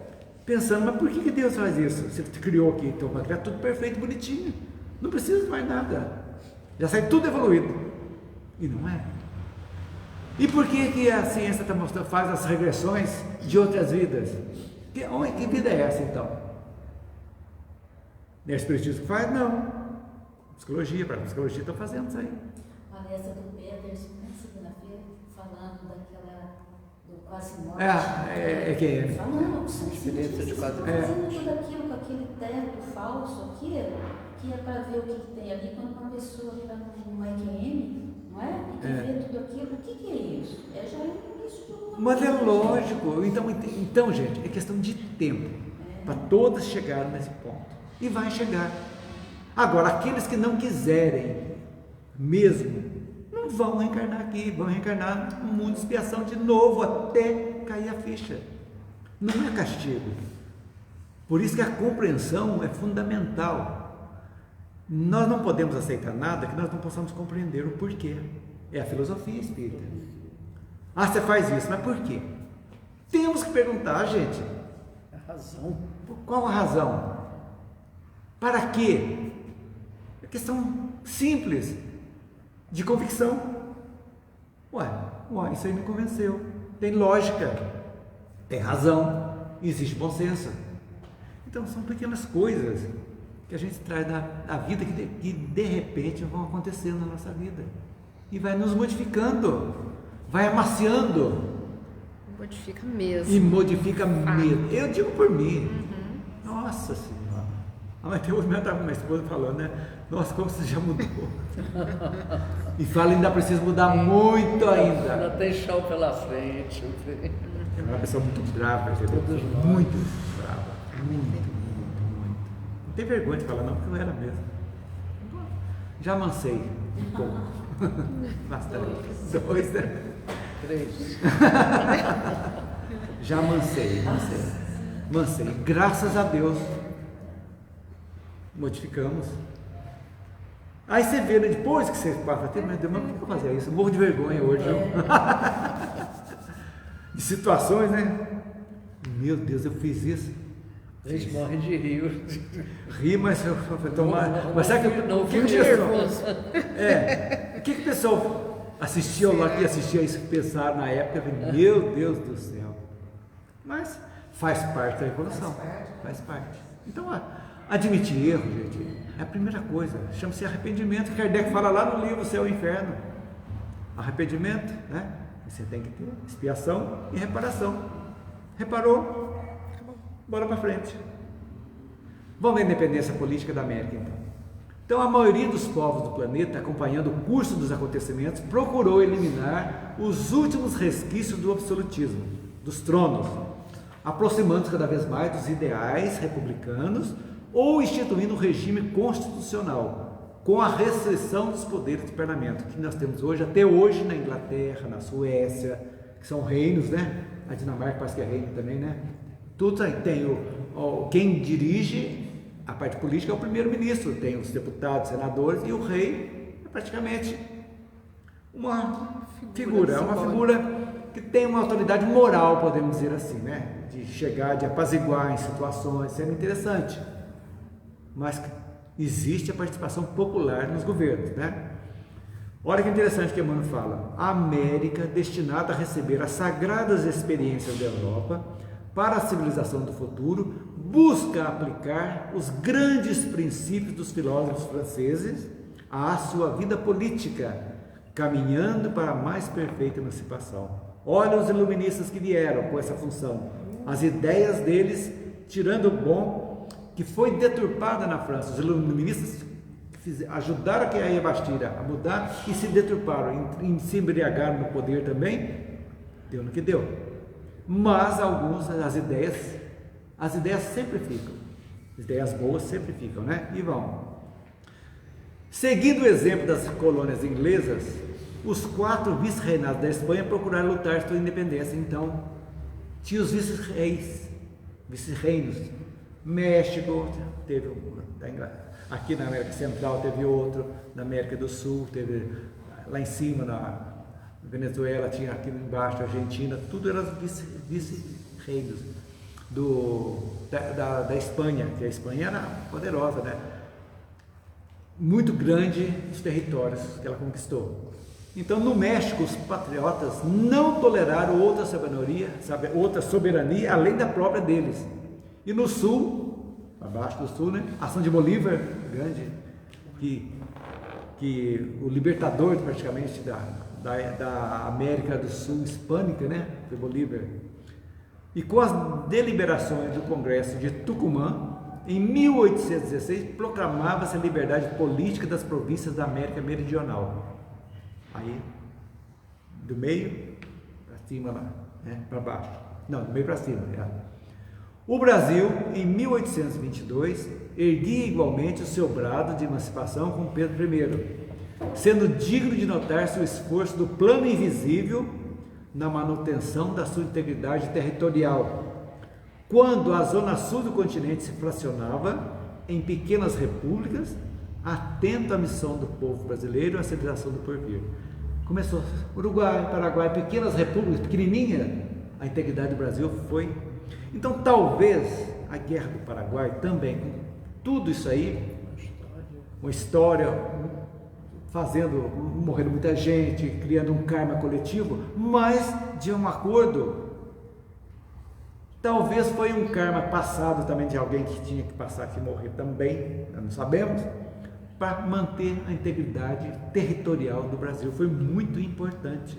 pensando, mas por que Deus faz isso? Você criou aqui, então vai criar tudo perfeito, bonitinho, não precisa de mais nada, já sai tudo evoluído, e não é. E por que a ciência está mostrando, faz as regressões de outras vidas? Que vida é essa então? É o espiritismo que faz? Não. Psicologia, para a psicologia estão fazendo isso aí. Palestra do Peters, na segunda-feira, falando do quase morte. Falando, experiência de quase morte. Fazendo tudo aquilo com aquele teto falso aqui, que é para ver o que tem ali, quando uma pessoa está no EQM, não é? E que vê tudo aquilo, o que é isso? É já isso de uma Mas é lógico, então gente, é questão de tempo, para todas chegarem nesse ponto, e vai chegar. Agora, aqueles que não quiserem mesmo, não vão reencarnar aqui, vão reencarnar no mundo de expiação de novo, até cair a ficha. Não é castigo. Por isso que a compreensão é fundamental. Nós não podemos aceitar nada que nós não possamos compreender o porquê. É a filosofia espírita. Ah, você faz isso, mas por quê? Temos que perguntar, gente. A razão. Qual a razão? Para quê? É questão simples, de convicção. Ué, isso aí me convenceu. Tem lógica, tem razão, existe bom senso. Então são pequenas coisas que a gente traz da vida que de repente vão acontecendo na nossa vida e vai nos modificando, vai amaciando. Modifica mesmo. E modifica mesmo. Eu digo por mim. Nossa Senhora. Mas tem minha esposa falando, né? Nossa, como você já mudou. E fala, ainda precisa mudar muito ainda. Ainda tem chão pela frente. É uma pessoa muito brava, entendeu? Muito brava. Muito. Não tem vergonha de falar não, porque eu era mesmo. Já amancei um pouco. Bastante. 2, né? 3. Já amancei. Graças a Deus. Modificamos. Aí você vê, né, depois que você passa, mas Deus, mas por que eu fazia isso? Eu morro de vergonha hoje. De situações, né? Meu Deus, eu fiz isso. A gente morre de rir. Ri, mas eu tomar. Mas sabe que não o que o pessoal assistiu lá, que assistia isso, pensaram na época, meu Deus do céu. Mas faz parte da evolução. Faz parte. Então, admitir erro, gente, é a primeira coisa. Chama-se arrependimento. Kardec fala lá no livro Céu e Inferno. Arrependimento, né? Você tem que ter expiação e reparação. Reparou? Bora para frente. Vamos ver a independência política da América, então. Então, a maioria dos povos do planeta, acompanhando o curso dos acontecimentos, procurou eliminar os últimos resquícios do absolutismo, dos tronos, aproximando-se cada vez mais dos ideais republicanos ou instituindo um regime constitucional, com a restrição dos poderes do parlamento, que nós temos hoje, até hoje, na Inglaterra, na Suécia, que são reinos, né? A Dinamarca parece que é reino também, né? Tudo tem quem dirige a parte política é o primeiro-ministro, tem os deputados, senadores, e o rei é praticamente uma figura que tem uma autoridade moral, podemos dizer assim, né? De chegar, de apaziguar em situações, sendo interessante. Mas existe a participação popular nos governos, né? Olha que interessante que Emmanuel fala: a América, destinada a receber as sagradas experiências da Europa para a civilização do futuro, busca aplicar os grandes princípios dos filósofos franceses à sua vida política, caminhando para a mais perfeita emancipação. Olha os iluministas que vieram com essa função, as ideias deles, tirando o bom, que foi deturpada na França. Os iluministas ajudaram a Yabashira a mudar e se deturparam, se embriagaram no poder também, deu no que deu. Mas alguns, as ideias sempre ficam, as ideias boas sempre ficam, né? E vão. Seguindo o exemplo das colônias inglesas, os 4 vice-reinados da Espanha procuraram lutar sua independência. Então, tinha os vice-reinos. México teve aqui na América Central teve outro, na América do Sul teve lá em cima na Venezuela, tinha aqui embaixo a Argentina, tudo eram vice-reinos da Espanha, que a Espanha era poderosa, né? Muito grande os territórios que ela conquistou. Então, no México, os patriotas não toleraram outra soberania além da própria deles. E no sul, abaixo do sul, né? A ação de Bolívar, grande, que o libertador praticamente da América do Sul hispânica, né? Foi Bolívar. E com as deliberações do Congresso de Tucumã, em 1816, proclamava-se a liberdade política das províncias da América Meridional. Aí, do meio para cima lá, né? Para baixo. Não, do meio para cima. O Brasil, em 1822, erguia igualmente o seu brado de emancipação com Pedro I, sendo digno de notar-se o esforço do plano invisível na manutenção da sua integridade territorial, quando a zona sul do continente se fracionava em pequenas repúblicas, atento à missão do povo brasileiro e à civilização do porvir. Começou Uruguai, Paraguai, pequenas repúblicas, pequenininha, a integridade do Brasil foi. Então talvez a Guerra do Paraguai também, com tudo isso aí, uma história, morrendo muita gente, criando um karma coletivo, mas de um acordo. Talvez foi um karma passado também de alguém que tinha que passar, que morrer também, não sabemos, para manter a integridade territorial do Brasil. Foi muito importante.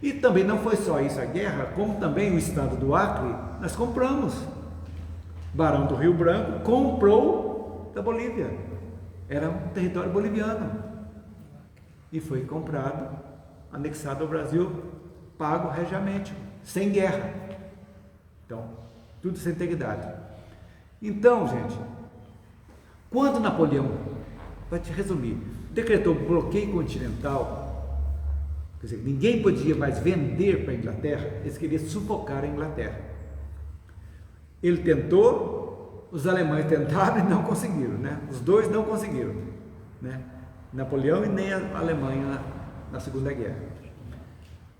E também não foi só isso a guerra, como também o estado do Acre, nós compramos. Barão do Rio Branco comprou da Bolívia. Era um território boliviano. E foi comprado, anexado ao Brasil, pago regiamente, sem guerra. Então, tudo sem integridade. Então, gente, quando Napoleão, para te resumir, decretou bloqueio continental, quer dizer, ninguém podia mais vender para a Inglaterra, eles queriam sufocar a Inglaterra. Ele tentou, os alemães tentaram e não conseguiram, né? Os dois não conseguiram, né? Napoleão e nem a Alemanha na Segunda Guerra.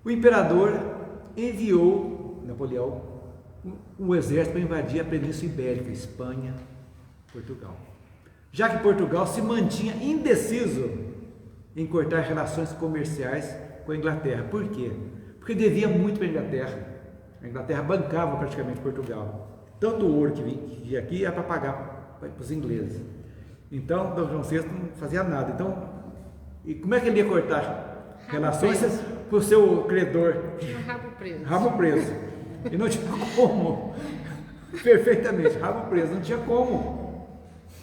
O imperador enviou Napoleão um exército para invadir a Península Ibérica, Espanha, Portugal. Já que Portugal se mantinha indeciso em cortar relações comerciais com a Inglaterra. Por quê? Porque devia muito para a Inglaterra. A Inglaterra bancava praticamente Portugal. Tanto o ouro que vinha aqui era para pagar para os ingleses. Então, Dom João VI não fazia nada. Então, e como é que ele ia cortar relações com o seu credor? Rabo preso. Rabo preso. E não tinha como. Perfeitamente, rabo preso, não tinha como.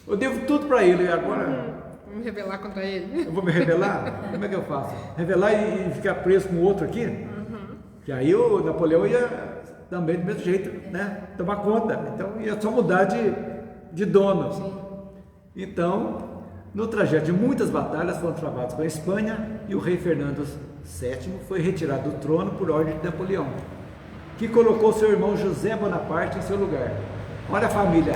Eu devo tudo para ele agora. Vamos rebelar contra ele. Eu vou me rebelar? Como é que eu faço? Rebelar e ficar preso com o outro aqui? Que aí o Napoleão ia também do mesmo jeito, né? Tomar conta. Então ia só mudar de dono. Sim. Então, no trajeto de muitas batalhas foram travadas com a Espanha e o rei Fernando VII foi retirado do trono por ordem de Napoleão, que colocou seu irmão José Bonaparte em seu lugar. Olha a família.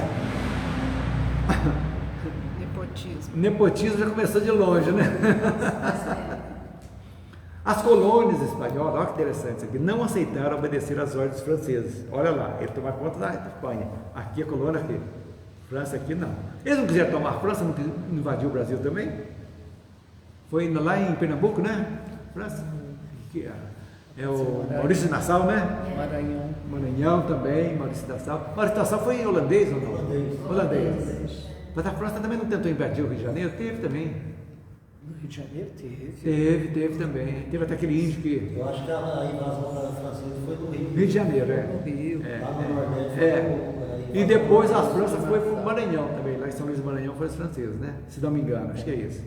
Nepotismo. Nepotismo já começou de longe, né? As colônias espanholas, olha que interessante isso aqui, não aceitaram obedecer às ordens francesas. Olha lá, ele tomou conta da Espanha. Aqui a colônia, aqui. França aqui não. Eles não quiseram tomar a França, não invadiu o Brasil também? Foi lá em Pernambuco, né? França. Que é o Maurício de Nassau, né? Maranhão também, Maurício de Nassau. Maurício de Nassau foi holandês ou não? Holandês. Mas a França também não tentou invadir o Rio de Janeiro? Teve também. No Rio de Janeiro Teve também. Teve até aquele índio que... Eu acho que a invasão francesa foi do Rio. Rio de Janeiro, é. no Rio. Lá no Nordeste. E depois a França foi para o Maranhão também, lá lá em São Luís do Maranhão foram os franceses, né? Se não me engano, acho que é isso.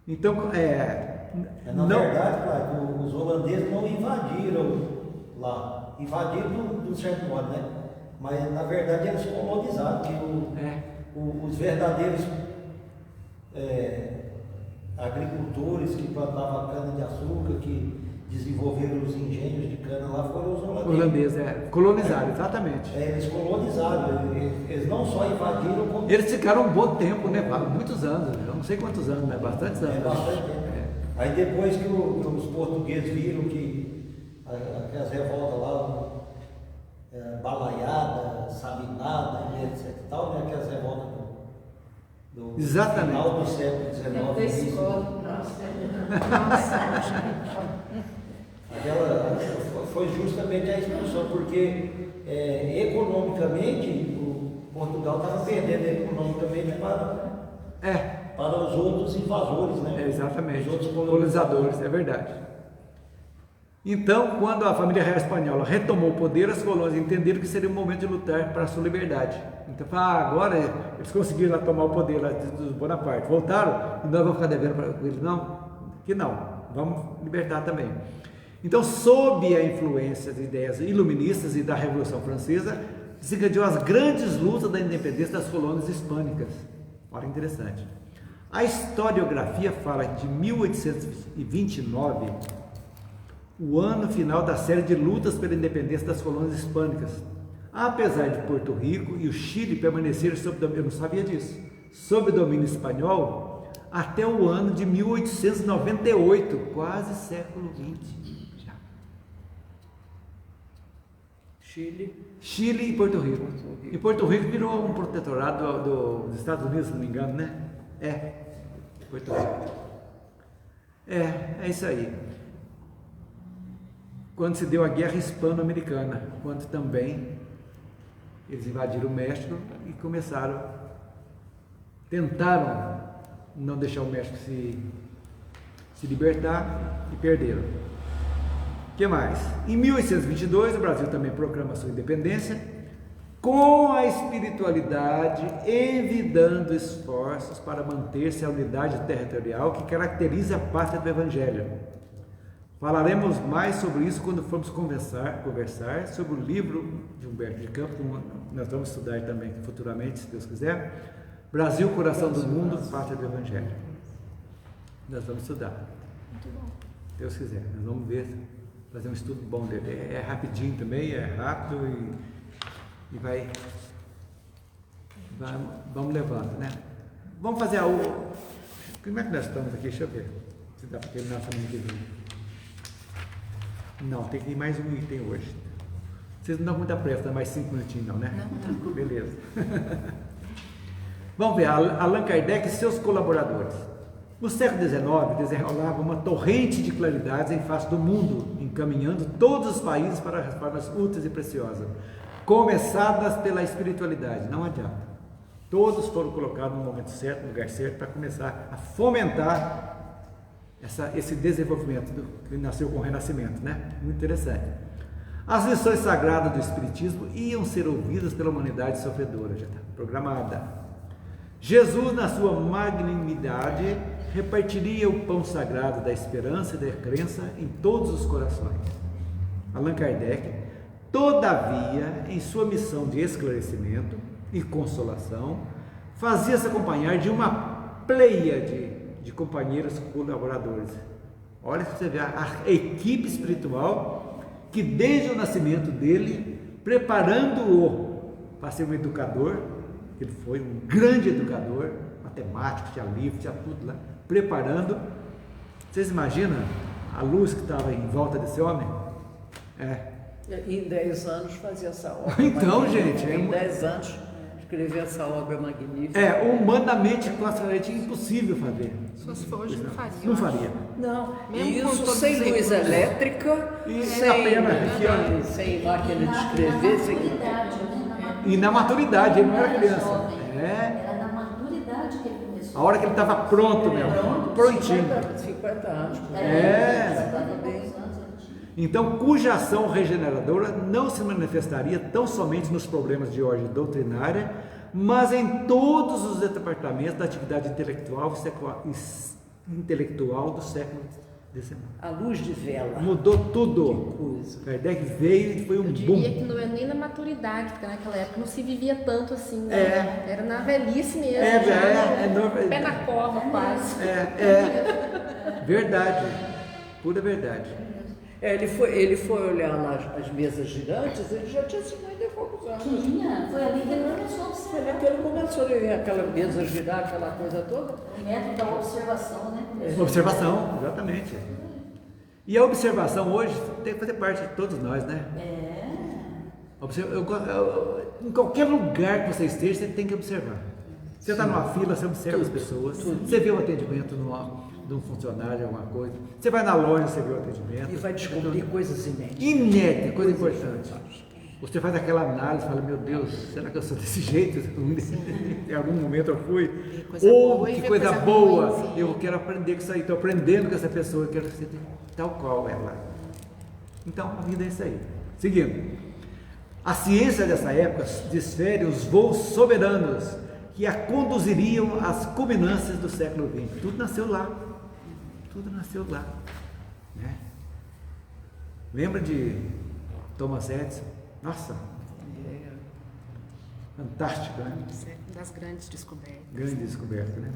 Então, Na verdade, claro, os holandeses não invadiram lá. Invadiram de um certo modo, né? Mas, na verdade, eles colonizaram, que os verdadeiros agricultores que plantavam cana-de-açúcar, que desenvolveram os engenhos de cana lá, foram os holandeses. Colonizaram, exatamente. Eles colonizaram, eles não só invadiram, como... Eles ficaram um bom tempo, né? Muitos anos, eu não sei quantos anos, né? Bastantes anos. Bastante tempo. Aí depois que os portugueses viram que aquelas revoltas lá, Balaiada, Sabinada e etc e tal, né? Aquelas revoltas do Exatamente. final do século XIX. Foi justamente a expulsão, porque economicamente o Portugal estava perdendo economicamente para os outros invasores, né? Exatamente, os outros colonizadores, é verdade. Então, quando a família real espanhola retomou o poder, as colônias entenderam que seria o momento de lutar para a sua liberdade. Então, agora eles conseguiram tomar o poder lá dos Bonaparte, voltaram e nós vamos ficar devendo para eles? Não, que não, vamos libertar também. Então, sob a influência das ideias iluministas e da Revolução Francesa, desencadeou as grandes lutas da independência das colônias hispânicas. Olha, interessante. A historiografia fala que de 1829, o ano final da série de lutas pela independência das colônias hispânicas, apesar de Porto Rico e o Chile permanecerem sob domínio, eu não sabia disso, sob domínio espanhol, até o ano de 1898, quase século XX. Chile e Porto Rico. E Porto Rico virou um protetorado dos Estados Unidos, se não me engano, né? Porto Rico. É isso aí. Quando se deu a Guerra Hispano-Americana, quando também eles invadiram o México e tentaram não deixar o México se libertar e perderam. O que mais? Em 1822, o Brasil também proclama sua independência, com a espiritualidade envidando esforços para manter-se a unidade territorial que caracteriza a pátria do Evangelho. Falaremos mais sobre isso quando formos conversar sobre o livro de Humberto de Campos, que nós vamos estudar também futuramente, se Deus quiser. Brasil, coração do mundo, pátria do Evangelho. Nós vamos estudar. Muito bom. Se Deus quiser, nós vamos ver, fazer um estudo bom dele. É rapidinho também, é rápido e vamos levando, né? Vamos fazer como é que nós estamos aqui? Deixa eu ver se dá para terminar também aqui. Não, tem que ir mais um item hoje. Vocês não dão muita pressa, mais 5 minutinhos não, né? Não. Beleza. Vamos ver, Allan Kardec e seus colaboradores. No século XIX, desenrolava uma torrente de claridades em face do mundo, encaminhando todos os países para reformas úteis e preciosas, começadas pela espiritualidade. Não adianta. Todos foram colocados no momento certo, no lugar certo, para começar a fomentar esse desenvolvimento que nasceu com o Renascimento, né? Muito interessante. As lições sagradas do Espiritismo iam ser ouvidas pela humanidade sofredora, já está programada. Jesus, na sua magnanimidade, repartiria o pão sagrado da esperança e da crença em todos os corações. Allan Kardec, todavia, em sua missão de esclarecimento e consolação, fazia-se acompanhar de uma pleiade de companheiros colaboradores. Olha se você vê a equipe espiritual que desde o nascimento dele, preparando-o para ser um educador, ele foi um grande educador, matemático, tinha livro, tinha tudo lá, preparando. Vocês imaginam a luz que estava em volta desse homem? Em 10 anos fazia essa obra. Então, gente, em 10 anos escrever essa obra magnífica. Humanamente, classicamente, impossível fazer. Se fosse hoje, não faria. Não faria. Não, Mesmo com isso todos sem os luz recursos. elétrica, sem máquina de escrever, sem... E na maturidade, ele não era criança. Era na maturidade que ele começou. A hora que ele estava pronto mesmo, prontinho. 50 anos. Então, cuja ação regeneradora não se manifestaria tão somente nos problemas de ordem doutrinária, mas em todos os departamentos da atividade intelectual do século XIX. A luz de vela. Mudou tudo. Que coisa. Kardec veio e foi um Eu boom. diria que não é nem na maturidade, porque naquela época não se vivia tanto assim, né? É. Era na velhice mesmo, pé na cova quase. Verdade, pura verdade. Ele foi olhar lá as mesas girantes, ele já tinha 50 e poucos anos. Tinha, foi ali que ele começou a Foi ali observar. que ele começou a ver aquela mesa girar, aquela coisa toda. O método da observação, né? Observação, exatamente. E a observação hoje tem que fazer parte de todos nós, né? Em qualquer lugar que você esteja, você tem que observar. Você está numa fila, você observa as pessoas. Você vê o atendimento de um funcionário, alguma coisa. Você vai na loja, você vê o atendimento. E vai descobrir coisas inéditas. Inédita, coisa importante. Você faz aquela análise e fala, meu Deus, será que eu sou desse jeito? Em algum momento eu fui. Coisa Ou boa e que ver coisa coisa boa, ruim, sim. eu quero aprender com isso aí, estou aprendendo com essa pessoa, eu quero ser tal qual ela. Então, a vida é isso aí. Seguindo. A ciência dessa época desfere os voos soberanos que a conduziriam às culminâncias do século XX. Tudo nasceu lá. Tudo nasceu lá. Né? Lembra de Thomas Edison? Nossa, fantástico, né? Das grandes descobertas. Grande descoberta, né?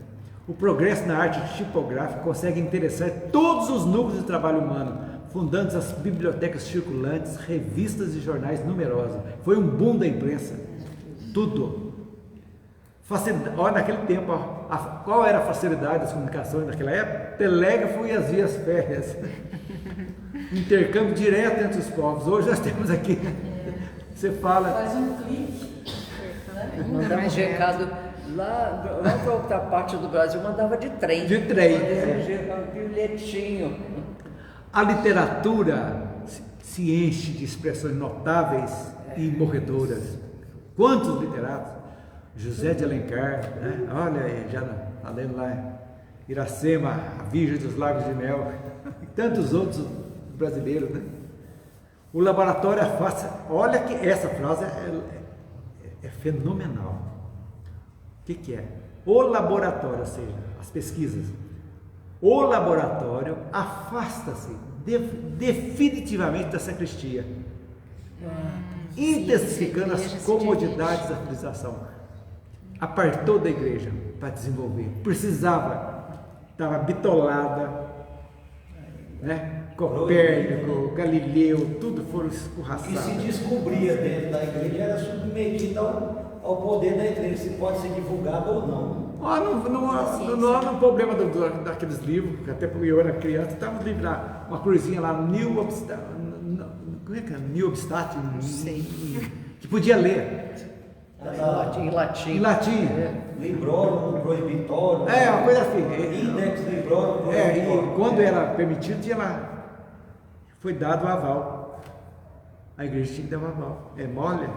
O progresso na arte tipográfica consegue interessar todos os núcleos de trabalho humano, fundando as bibliotecas circulantes, revistas e jornais numerosos. Foi um boom da imprensa. Tudo. Olha, naquele tempo, qual era a facilidade das comunicações naquela época? Telégrafo e as vias férreas. Intercâmbio direto entre os povos. Hoje nós temos aqui. Você fala. Faz um clique. Mandava recado lá para outra parte do Brasil, mandava de trem. De trem. Um bilhetinho. A literatura se enche de expressões notáveis e morredoras. Quantos literatos? José de Alencar, né? Olha aí, já está lendo lá Iracema, a Virgem dos Lagos de Mel, e tantos outros brasileiros, né? O laboratório afasta. Olha que essa frase é fenomenal. O que é? O laboratório, ou seja, as pesquisas. O laboratório afasta-se definitivamente da sacristia, intensificando as comodidades da civilização. Apartou da igreja para desenvolver. Precisava, estava bitolada, né? Copérnico, Galileu, tudo foram O que escorraçados. se descobria dentro da igreja era submetido ao poder da igreja, se pode ser divulgado ou não. Não há um problema daqueles livros, porque até porque eu era criança, estava livro lá, uma cruzinha lá, New Obstat, como é que é? New Obstat, que podia ler. Em latim. Em latim. Librórum proibitório. Uma coisa assim. Index librórum E proibitório. quando era permitido, tinha lá. Foi dado o aval. A igreja tinha que dar o aval. É mole?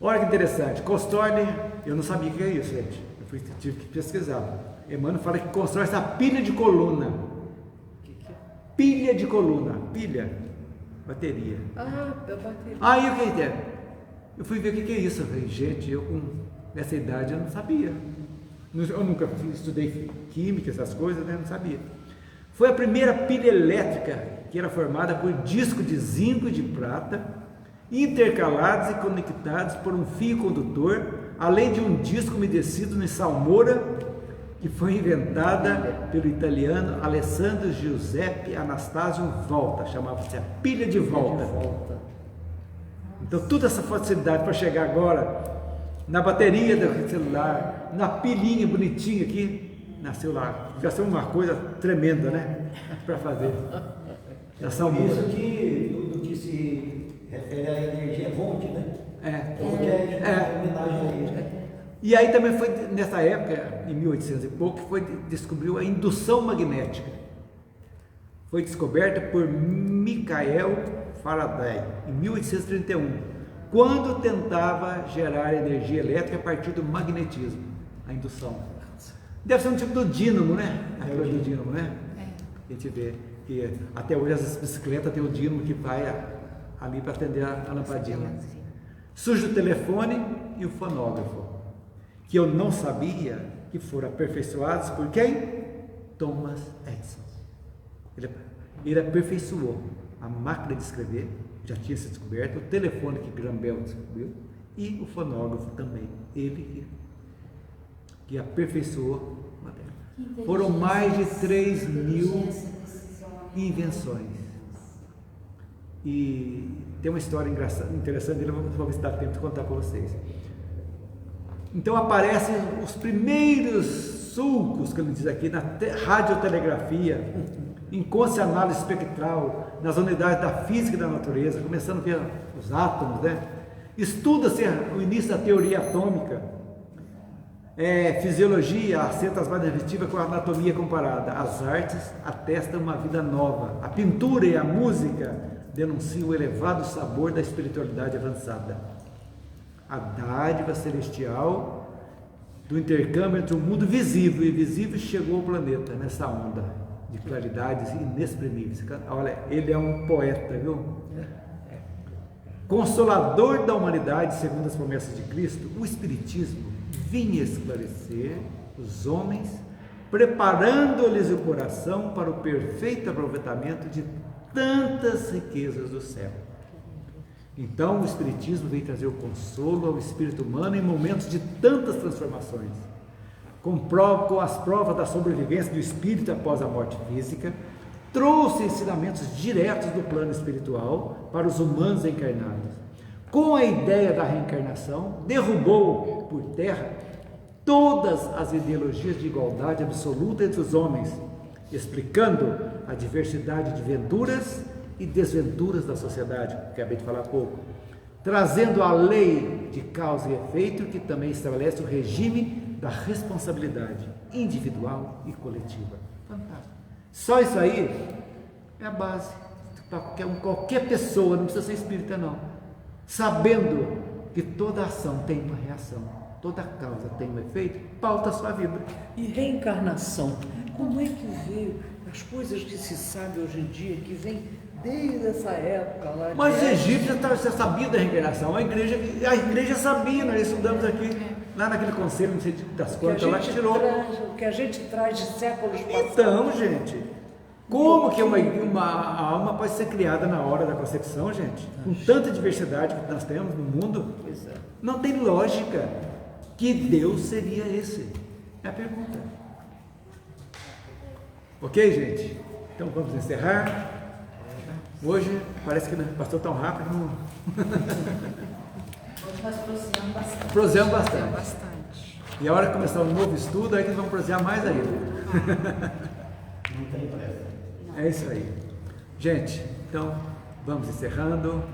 Olha que interessante. Constrói, eu não sabia o que é isso, gente. Eu tive que pesquisar. Emmanuel fala que constrói essa pilha de coluna. Pilha de coluna. Pilha. Bateria. Bateria. Aí o que é? Eu fui ver o que é isso. Eu falei, gente, eu com essa idade eu não sabia. Eu nunca estudei química, essas coisas, né? Não sabia. Foi a primeira pilha elétrica que era formada por disco de zinco e de prata, intercalados e conectados por um fio condutor, além de um disco umedecido em salmoura, que foi inventada pelo italiano Alessandro Giuseppe Anastasio Volta, chamava-se a pilha de Volta. Então toda essa facilidade para chegar agora na bateria do celular, na pilinha bonitinha aqui, nasceu lá. Já são uma coisa tremenda, né? Para fazer. Já são Por isso muitas. que tudo que se refere à energia é volt, né? Volt É. homenagem a ele. E aí também foi nessa época, em 1800 e pouco, que descobriu a indução magnética. Foi descoberta por Michael Faraday, em 1831, quando tentava gerar energia elétrica a partir do magnetismo, a indução. Deve ser um tipo do dínamo, né? A coisa do dínamo, né? A gente vê que até hoje as bicicletas têm o dínamo que vai ali para atender a lampadinha. Surge o telefone e o fonógrafo, que eu não sabia que foram aperfeiçoados por quem? Thomas Edison. Ele aperfeiçoou a máquina de escrever, já tinha sido descoberto, o telefone que Graham Bell descobriu, e o fonógrafo também, ele que aperfeiçoou a matéria. Foram mais de 3.000 invenções. E tem uma história interessante, eu vou ver se dá tempo de contar para vocês. Então aparecem os primeiros sulcos, que ele diz aqui, na radiotelegrafia, em consciência espectral, nas unidades da física e da natureza, começando a ver os átomos, né? Estuda-se o início da teoria atômica, fisiologia, assenta as bases afetivas com a anatomia comparada. As artes atestam uma vida nova. A pintura e a música denunciam o elevado sabor da espiritualidade avançada. A dádiva celestial do intercâmbio entre o mundo visível e invisível chegou ao planeta nessa onda de claridades inexprimíveis. Olha, ele é um poeta, viu? Consolador da humanidade, segundo as promessas de Cristo, o Espiritismo vinha esclarecer os homens, preparando-lhes o coração para o perfeito aproveitamento de tantas riquezas do céu. Então o Espiritismo veio trazer o consolo ao espírito humano em momentos de tantas transformações, com as provas da sobrevivência do espírito após a morte física, trouxe ensinamentos diretos do plano espiritual para os humanos encarnados. Com a ideia da reencarnação, derrubou por terra todas as ideologias de igualdade absoluta entre os homens, explicando a diversidade de venturas e desventuras da sociedade, que acabei de falar há pouco, trazendo a lei de causa e efeito, que também estabelece o regime da responsabilidade individual e coletiva. Fantástico. Só isso aí é a base para qualquer pessoa, não precisa ser espírita não, sabendo que toda ação tem uma reação, toda causa tem um efeito, pauta a sua vida. E reencarnação, como é que veio as coisas que se sabe hoje em dia, que vem desde essa época lá? Mas os egípcios já sabiam da reencarnação, a igreja sabia, nós estudamos aqui, lá naquele conselho, não sei das quantas, lá que tirou. O que a gente traz de séculos passados. Então, gente, como que uma alma pode ser criada na hora da concepção, gente? Com tanta diversidade que nós temos no mundo, não tem lógica. Que Deus seria esse? É a pergunta. Ok, gente? Então vamos encerrar. Hoje parece que passou tão rápido. Hoje nós prosseguimos bastante. Prosseguimos bastante. E a hora que começar um novo estudo, aí que vamos prosseguir mais ainda. Não tem pressa. É isso aí. Gente, então vamos encerrando.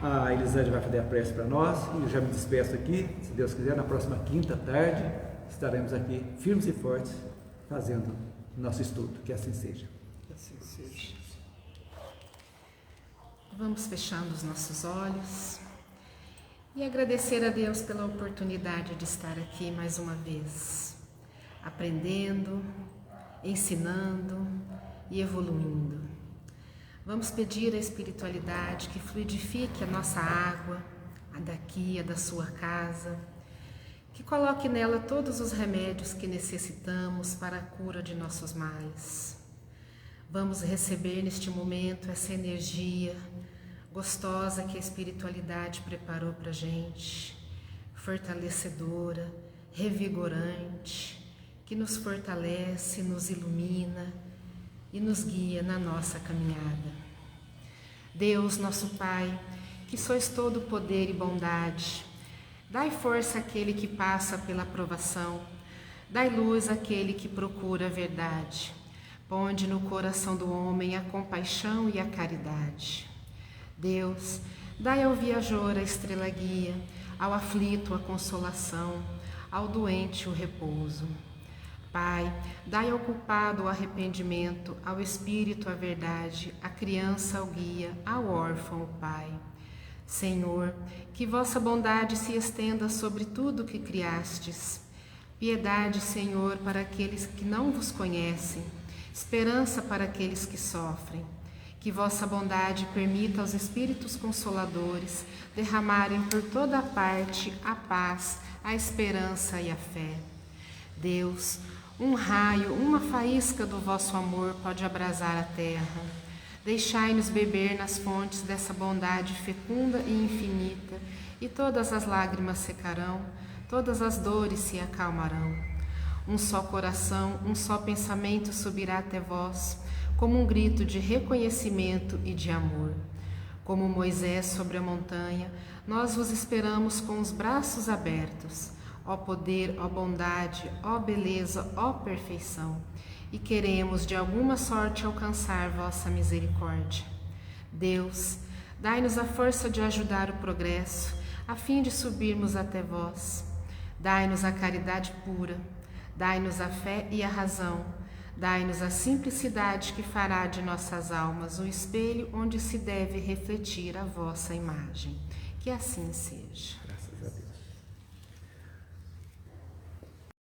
A Elisângela vai fazer a prece para nós e eu já me despeço aqui. Se Deus quiser, na próxima quinta tarde estaremos aqui firmes e fortes fazendo nosso estudo. Que assim seja. Que assim seja. Vamos fechando os nossos olhos e agradecer a Deus pela oportunidade de estar aqui mais uma vez, aprendendo, ensinando e evoluindo. Vamos pedir à espiritualidade que fluidifique a nossa água, a daqui, a da sua casa, que coloque nela todos os remédios que necessitamos para a cura de nossos males. Vamos receber neste momento essa energia gostosa que a espiritualidade preparou para a gente, fortalecedora, revigorante, que nos fortalece, nos ilumina e nos guia na nossa caminhada. Deus, nosso Pai, que sois todo poder e bondade, dai força àquele que passa pela provação, dai luz àquele que procura a verdade, ponde no coração do homem a compaixão e a caridade. Deus, dai ao viajor a estrela guia, ao aflito a consolação, ao doente o repouso. Pai, dai ao culpado o arrependimento, ao espírito a verdade, à criança o guia, ao órfão o Pai. Senhor, que vossa bondade se estenda sobre tudo que criastes. Piedade, Senhor, para aqueles que não vos conhecem, esperança para aqueles que sofrem. Que vossa bondade permita aos Espíritos Consoladores derramarem por toda parte a paz, a esperança e a fé. Deus, um raio, uma faísca do vosso amor pode abrasar a terra. Deixai-nos beber nas fontes dessa bondade fecunda e infinita, e todas as lágrimas secarão, todas as dores se acalmarão. Um só coração, um só pensamento subirá até vós, como um grito de reconhecimento e de amor. Como Moisés sobre a montanha, nós vos esperamos com os braços abertos. Ó poder, ó bondade, ó beleza, ó perfeição, e queremos de alguma sorte alcançar vossa misericórdia. Deus, dai-nos a força de ajudar o progresso, a fim de subirmos até vós. Dai-nos a caridade pura, dai-nos a fé e a razão, dai-nos a simplicidade que fará de nossas almas o espelho onde se deve refletir a vossa imagem. Que assim seja.